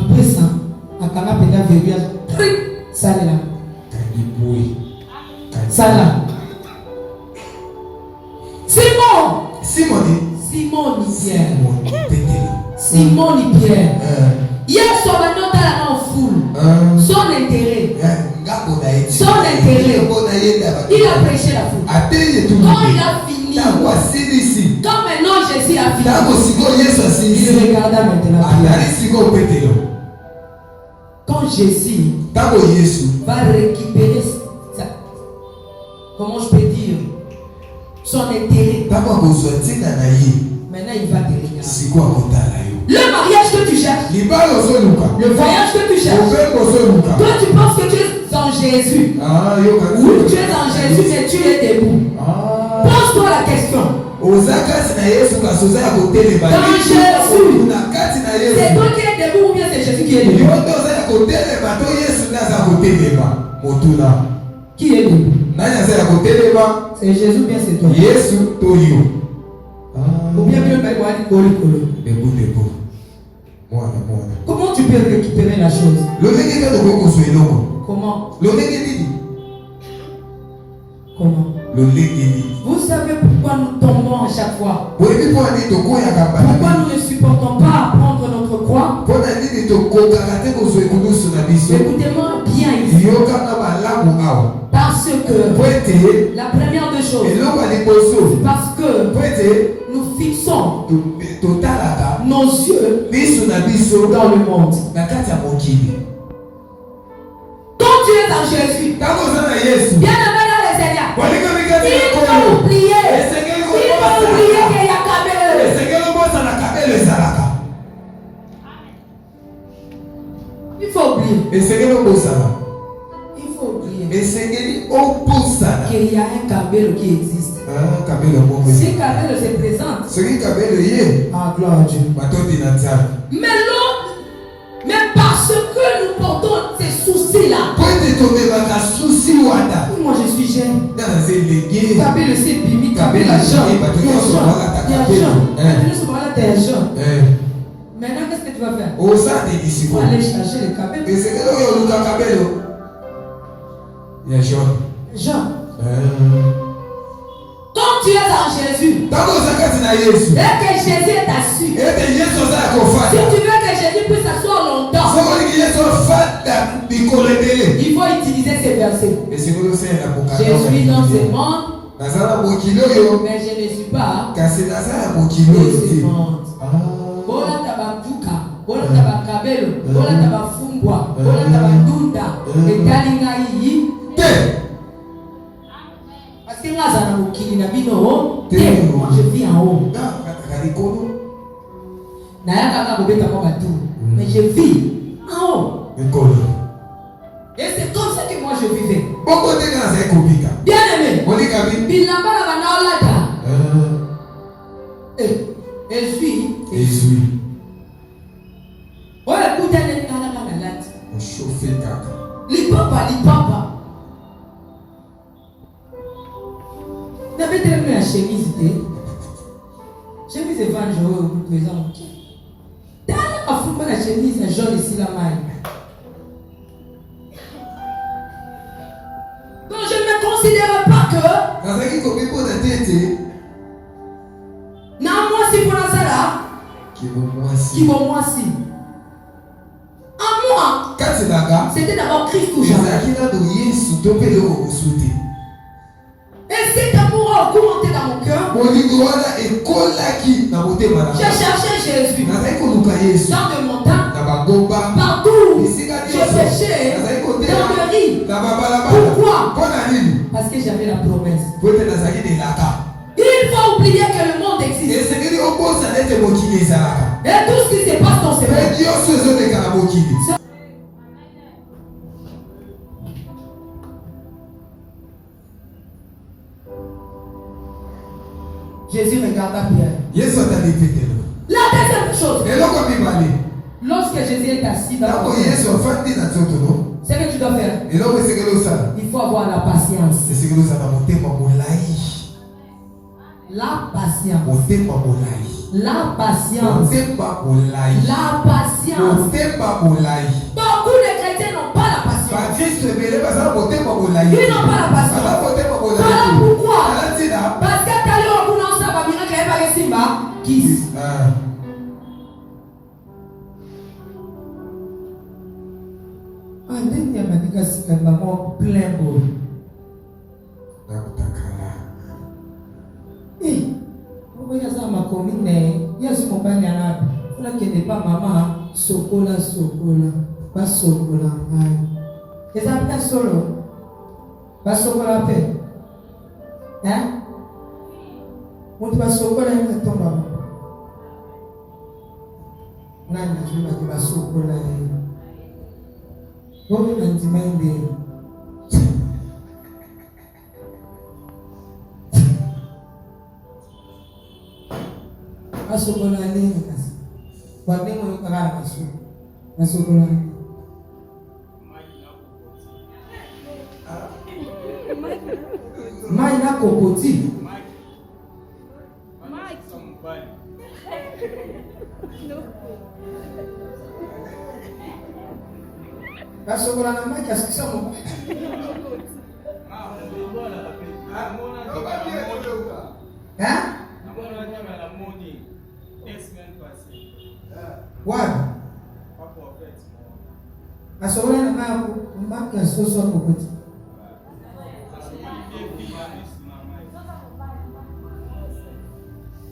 B: après ça akanga penda verrouillage ça là ça là Simon Pierre. Hier soir, maintenant, dans la foule. Son intérêt. Il a prêché la foule. Quand il a fini. Quand maintenant Jésus a fini. Il regarda maintenant. Quand Jésus va récupérer ça, comment je peux dire, son intérêt. Maintenant, il va te regarder. Le mariage que tu cherches, le voyage que tu cherches, toi tu penses que tu es en Jésus. Oui, tu es en Jésus, mais tu es debout. Pose-toi la question. Dans Jésus, c'est toi qui es debout ou bien c'est Jésus qui est debout? Qui est debout? C'est Jésus ou bien c'est toi? Ou bien comment tu peux récupérer la chose? Comment? Vous savez pourquoi nous tombons à chaque fois? Pourquoi nous ne supportons pas prendre notre croix? Écoutez-moi bien ici. Parce que la première des choses, parce que nous fixons nos yeux dans le monde. Quand tu es en Jésus, bien aimé dans le Seigneur, il faut oublier qu'il y a Kabel. Il faut oublier. Il faut oublier qu'il y a un Kabel qui existe. Si Kabel se présente, ah, gloire à Dieu. Mais l'autre, mais parce que nous portons ces soucis-là, moi je suis jeune. Kabel c'est bimi, Kabel l'argent. Maintenant, qu'est-ce que tu vas faire? Tu vas aller chercher le Kabel. Jean. Quand tu es en Jésus, et que Jésus est assis, si tu veux que Jésus puisse s'asseoir longtemps, il faut utiliser ces versets. Jésus dans ce monde, mais je ne suis pas dans ce monde. Bola tabakuka, bola tabakabelo, bola tabafungwa, bola tabadunda, etalinga iyi. Parce que là, ça n'a aucun nabino. Moi, je vis en haut. Mais je vis en haut. Et c'est comme ça que moi je vivais. Bien aimé. Bilamba la banalada. Et suis. Ouais, écoutez les canalalat.
A: On chauffait caca.
B: Lipapa. N'avez pas la chemise. Chemise est 20 jours au présent. Dans la chemise jaune ici. la main. Donc je ne me considère pas que non, moi si pour la sala qui vont moi si. En moi, c'était d'abord Christ toujours. Et cet amour a augmenté dans mon cœur. J'ai cherché Jésus. Dans de mon temps, partout, j'ai péché dans le riz. Pourquoi? Parce que j'avais la promesse. Il faut oublier que le monde existe. Et tout ce qui se passe dans ce monde. Jésus regarda Pierre. La deuxième chose. Lorsque Jésus est assis dans le ce que tu dois faire, il faut avoir la patience. La patience. La patience. La patience. Beaucoup de chrétiens n'ont pas la patience. Ils n'ont pas la patience. Voilà pourquoi. Parce que t'as eu un coup dans ça, qui ndenge manika sika maman plein beau. Pourquoi il y a ça ma commune? Il y a ce compagnon là. On a qu'elle n'est pas maman. Sokola. Pas sokola. Et ça pas solo. Pas sokola fait. Hein? On va sokola et ton maman. Nana, je vais sokola. Bonne nantimende. Asokola nini kasi? Kwa nini unakala kasu? Asokola. Mai na kokoti. Asokola na mai kasi somo. Hein? Ouais. Asokola na mai mbaki asoso kokoti.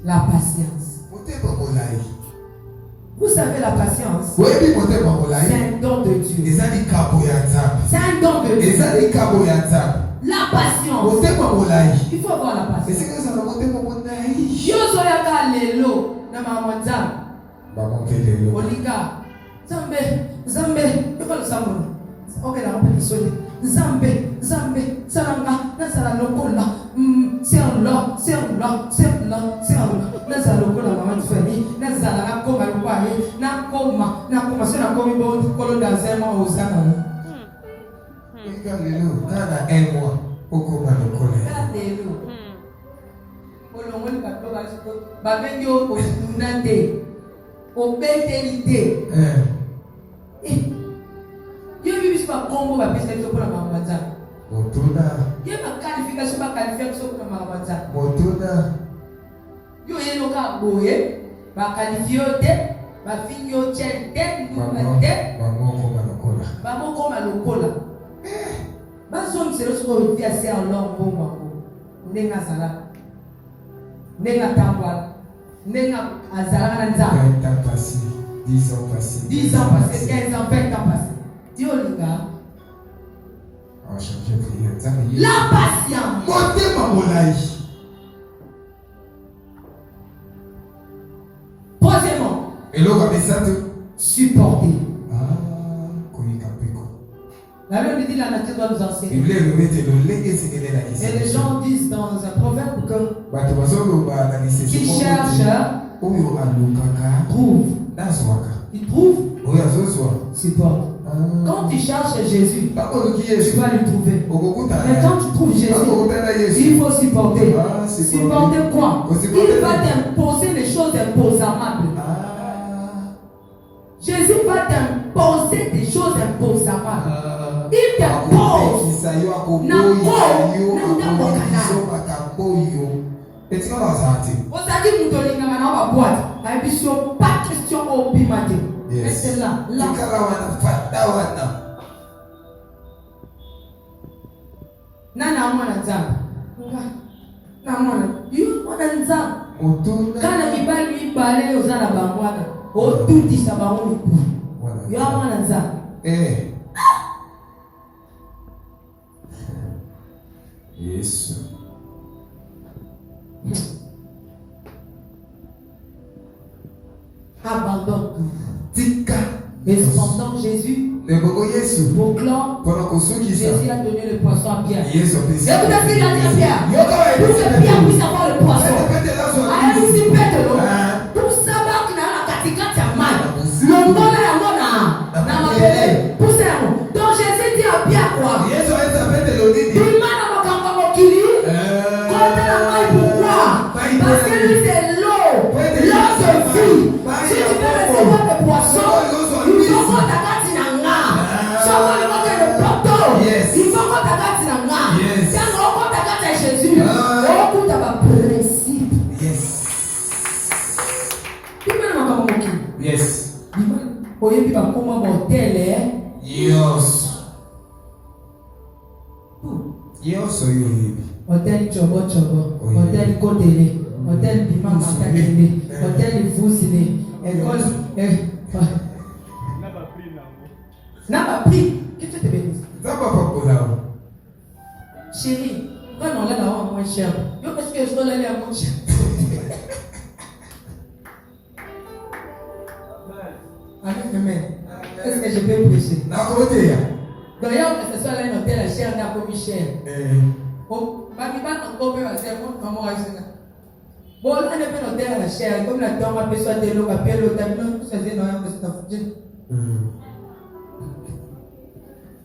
B: La patience. Vous savez la patience. C'est un don de Dieu. C'est un don de Dieu. La patience. Il faut avoir la patience. Yo soyaka lelo na mamanza. Olika. Zambe. Ekolo samona. Ok la rappelle soli. Zambe. Salanga. Nasala lokola. C'est un lot. Nazala lokola maman famille. Nazala na koma lokola. Na koma. C'est na komi bon kolo d'azema ozana.
A: Lelo. Nana un mois. Okoma lokola.
B: Lelo. Olongoli batoba siko. Babengi o nande. Obéité. Yo bibi pas combo ba pesa biso pour la mamanza.
A: Motuna.
B: Yo ba qualification ba qualifier biso pour la mamanza.
A: Motuna.
B: Yo yelo ka boye ba qualifier te ba finyo chente mumate. Bamo koma lokola. Ba zone sero siko via se en long bomba. Ndenga sala. Ndenga tambwa. Ndenga azala na nzamba.
A: 20 ans passés, 10 ans passés.
B: 10 ans passés, 15 ans, 20 ans passés. Dieu les gars. La patience. Troisièmement. Supporter. La Bible dit la nature doit nous enseigner. Et les gens disent dans un proverbe que qui cherche trouve. Il trouve. Supporte. Quand tu cherches Jésus, tu vas le trouver. Mais quand tu trouves Jésus, il faut supporter. Supporter quoi? Il va t'imposer les choses imposables. Jésus va t'imposer Il te pose. Pas question au bimate. C'est là. Nana mwana nzambe. Na mwana. You mwana nzambe. Kana mibali mibale ozana bangwana. Otutisa bango miku. Yo mwana nzambe.
A: Yesu.
B: Abandonne.
A: Tika.
B: Et cependant Jésus proclame Jésus a donné le poisson à Pierre. Écoutez ce qu'il a dit à Pierre. Pour que Pierre puisse avoir le poisson. Allez, vous y pète l'eau. Pour savoir qu'il y a la katikati à mal. Le bon là, il y a ma belle. Pour ça, donc Jésus dit à Pierre quoi? Il m'a dans mon camp mokili. Quand la maille pourquoi? Parce que lui c'est l'eau. L'eau de vie. Si tu veux recevoir le poisson, il faut qu'on t'accorde une nga. Si on veut le poteau, il faut qu'on t'accorde une nga. Si on t'accorde Jésus, on coûte à ma principe. Tu veux le maman moki?
A: Yes.
B: Oye puis va comment mortel hein?
A: Yes. Yes oyo.
B: Hôtel chobo. Hôtel Kotele. Hôtel Bima Matakele. Hôtel Vusile. École. N'a pas pris. Qu'est-ce que tu te bénisses?
A: Ça va pas pour là.
B: Chérie, quand on l'a là, on moins cher. Yo, est-ce que je dois l'aller à moins cher? Amen. Est-ce que je peux prêcher? D'ailleurs, que ce soit là, un hôtel à cher, n'a pas mis cher. Bon, ma vie va encore bien à faire comment on va essayer. Bon, là, on est bien hôtel à la chair, comme la tombe a besoin de l'eau, à payer l'hôtel, non, ça c'est non, c'est un foutu.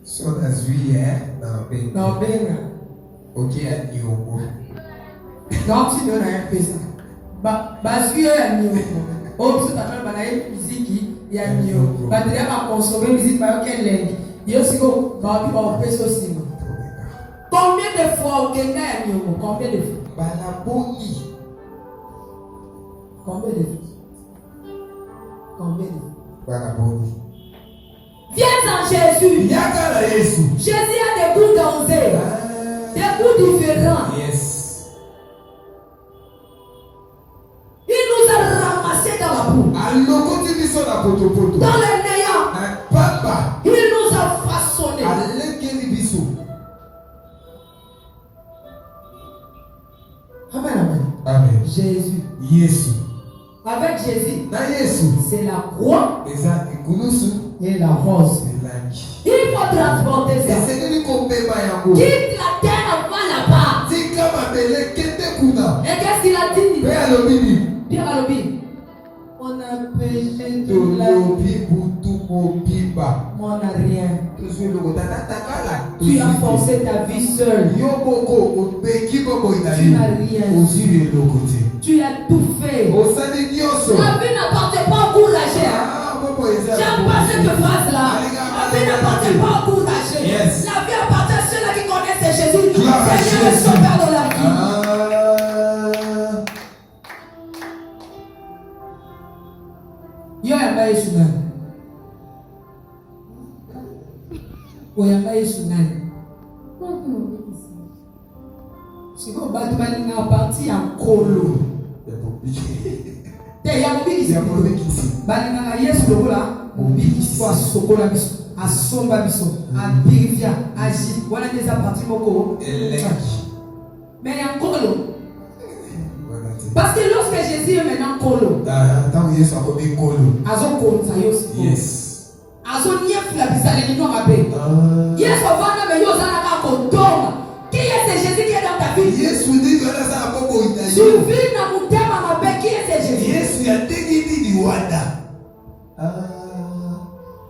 A: So that's we
B: Non, ben.
A: Ok, à Nyoko.
B: Non, tu donnes un peu ça. Bah, il y a Nyoko. Oh, tu t'appelles Banaï, musique, il y a Nyoko. Bah, tu vas consommer musique, bah, quelle langue? Il y a aussi go, bah, tu vas faire aussi. Combien de fois au Kenya il y a Nyoko? Combien de fois?
A: Bah, la boni.
B: Combien de fois? Combien de fois?
A: Bah, la boni.
B: Viens en Jésus. Jésus a des goûts dansés. Des goûts différents.
A: Yes.
B: Il nous a ramassés dans la boue. Dans les néants. Il nous a façonnés. Amen. Jésus. Avec Jésus. C'est la croix. Et la rose. Il faut transporter ça. Quitte la terre avant là-bas. Et qu'est-ce qu'il a dit? Pierre a dit. On a péché de la vie. On n'a rien. Tu as forcé ta vie seule. Tu n'as rien. Tu as tout fait. La vie n'appartient pas au courageux. J'aime pas cette phrase-là. La vie n'appartient pas au courageux.
A: Yes.
B: La vie appartient à ceux-là qui connaissent Jésus. C'est le sauveur de la vie. Yoyamba Yesu nani? Oyamba Yesu nani? Siko batu balinga parti en kolo. Te ya mobikisi. Balinga Yesu lokola mobikisi kwa sokola biso, asomba biso, abirifia, agi. Wana déjà parti moko. Mais en kolo. Parce que lorsque Jésus est maintenant kolo. Azo kolo sa yosi.
A: Yes.
B: Azo nief la bisale ni noa mabe. Yesu vana me yosa na ka kondoma. Qui est ce Jésus qui est dans ta vie?
A: Yesu dit que là ça a pas beau italie.
B: Tu vis dans mon thème à ma paix. Qui est ce Jésus?
A: Yesu a déguidé du Wanda.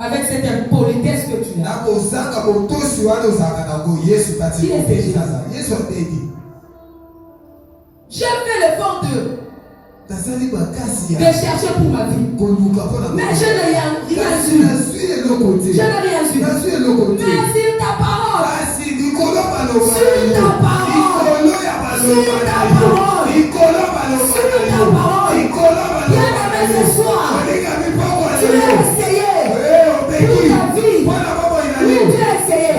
B: Avec cette impolitesse que tu as. Qui est ce Jésus?
A: Yesu a dit.
B: J'ai fait l'effort de chercher pour ma vie. Mais je n'ai rien su. Je n'ai rien su. Mais sur ta parole. Sur ta parole. Sur ta parole. Sur ta parole. Bien-aimé ce soir. Tu l'as essayé. Toute ta vie. Oui, tu l'as essayé.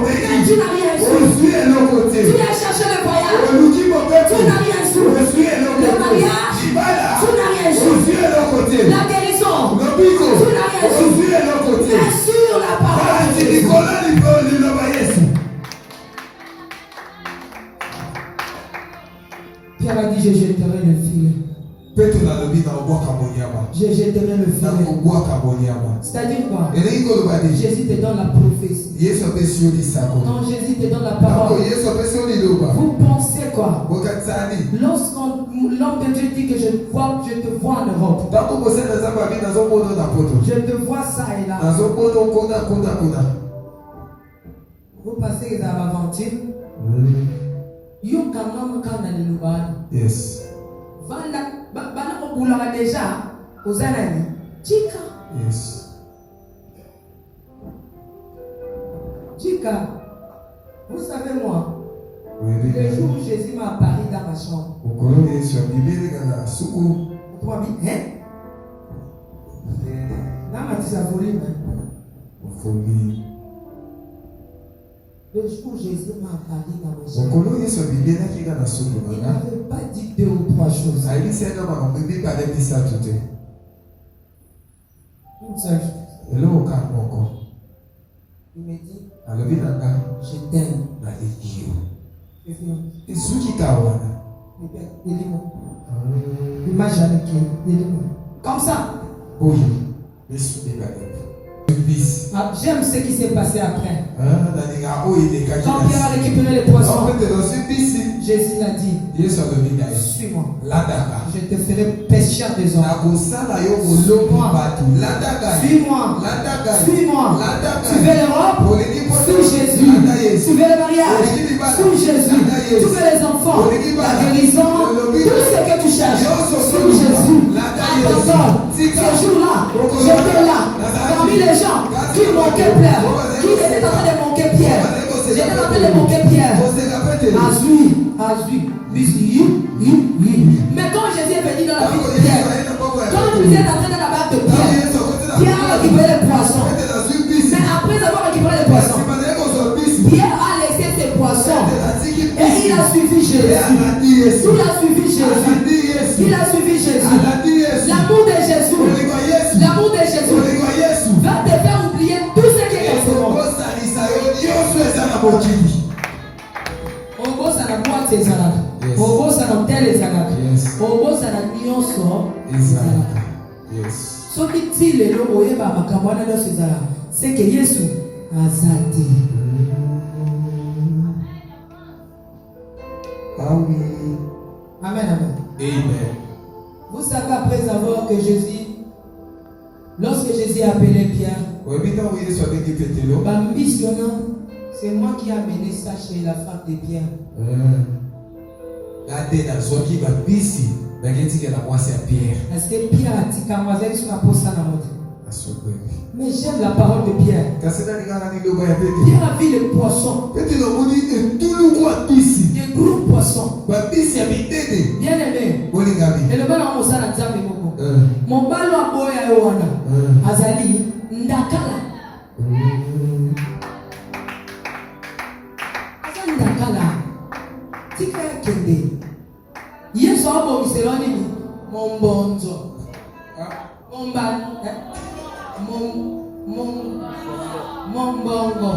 B: Mais tu n'as rien su. Tu as cherché le voyage. Tu n'as rien su. Le mariage. Tu n'as rien su. La guérison. Tu n'as rien su. Mais sur la parole de Jésus. Pierre a dit, je jetterai le filet. Je jetterai le filet. C'est-à-dire quoi? Jésus te donne la prophétie. Non, Jésus te donne la parole. Vous pensez quoi? Lorsqu'on l'homme de Dieu dit que je te vois en Europe. Je te vois ça et là. Vous pensez que ça va aventure?
A: Yes. Yes.
B: Chica, vous savez moi,
A: Oui,
B: le jour où Jésus m'a apparu dans ma chambre,
A: comment
B: dit, hein? Là, m'a dit ça volume. Le jour où Jésus m'a apparu dans ma chambre, il n'avait pas dit 2 ou 3 choses. Une seule chose. Il me dit, je t'aime. Il m'a jamais quitté. Comme ça. J'aime ce qui s'est passé après. Quand Pierre a récupéré les poissons, Jésus l'a dit, suis-moi. Je te ferai pêcheur des hommes. Suis-moi. Suis-moi. Tu veux l'Europe? Suis Jésus. Tu veux le mariage? Suis Jésus. Tu veux les enfants? La guérison? Tout ce que tu cherches. Suis Jésus. Attention, ce jour-là, j'étais là, parmi les gens qui manquaient Pierre, qui étaient en train de manquer Pierre. J'étais en train de manquer Pierre. Azui. Mais quand Jésus est venu dans la vie de Pierre, quand vous êtes entré dans la barque de Pierre, Pierre a récupéré les poissons. Mais après avoir récupéré les poissons, Pierre a laissé ses poissons et il a suivi Jésus. Il a suivi Jésus. Il a suivi Jésus. L'amour de Jésus. L'amour de Jésus va te faire oublier tout ce qui est dans ce monde. Obosa na boîte ezalaka. Obosa na hotel ezalaka. Obosa na nyonso ezalaka. Soki ti lelo oyeba makambo wana nyonso ezalaka, c'est que Yesu azali. Amen, amen.
A: Amen.
B: Vous savez, après avoir que Jésus, lorsque Jésus a appelé Pierre, c'est moi qui ai amené ça chez la femme de Pierre. Est-ce que Pierre a dit qu'Amazon sur la poste à la mode? Mais j'aime la parole de Pierre. Pierre a vu les poissons. Des gros poissons. Bien aimé. Et le ballon a na nzambe moko. Mon ballon a boya ewana. Azali ndakala. Azali ndakala. Tika kende. Yesu abo miselani mon bonzo. Mon bongo.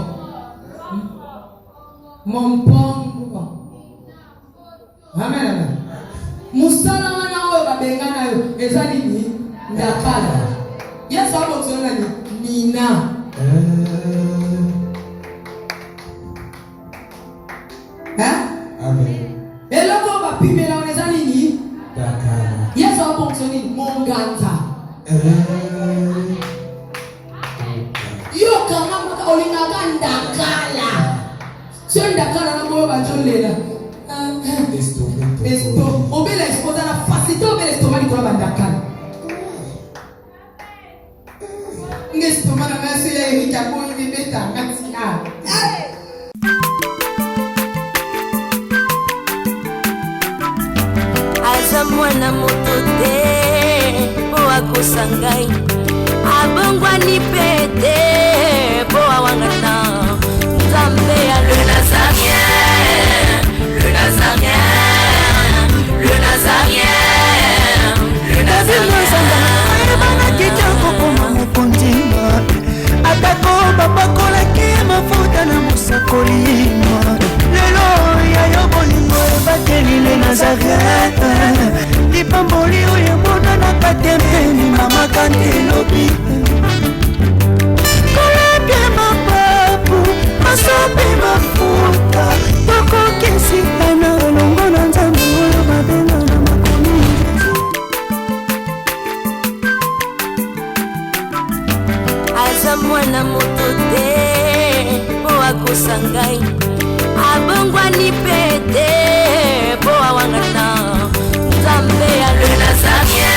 B: Mon bongo. Amen. Musala wana oyo babengana yo ezali ni ndakala. Yesu abotsona ni nina.
A: Amen.
B: Eloko bapimela wana ezali ni ndakala. Yesu abotsona ni monganta. Yo kama olingaka ndakala. Sio ndakala na boyo bajolela. Obela exposa la facilité obela estomac ni kwa bandakala. Ngestomana merci
C: Aza mwana moto te po akosa ngai, abongwani pe te po awangata Nzambe ya le Nazarien, le Nazarien, le Nazarien, le Nazarien.
D: Bana kitoko koma mokondima atako bapakolaki mafuta na mosakolima lelo yayo bolingo ebateli le Nazareth lipamboli oyo emonanaka tembeni mama kandelobi kolapye mapapu masopi mafuta tokokisikana elongo na Nzambe oyo babenga na makomi
C: Aza mwana moto te po akosa ngai, abongwani pe te po awangata Nzambe ya le Nazarien.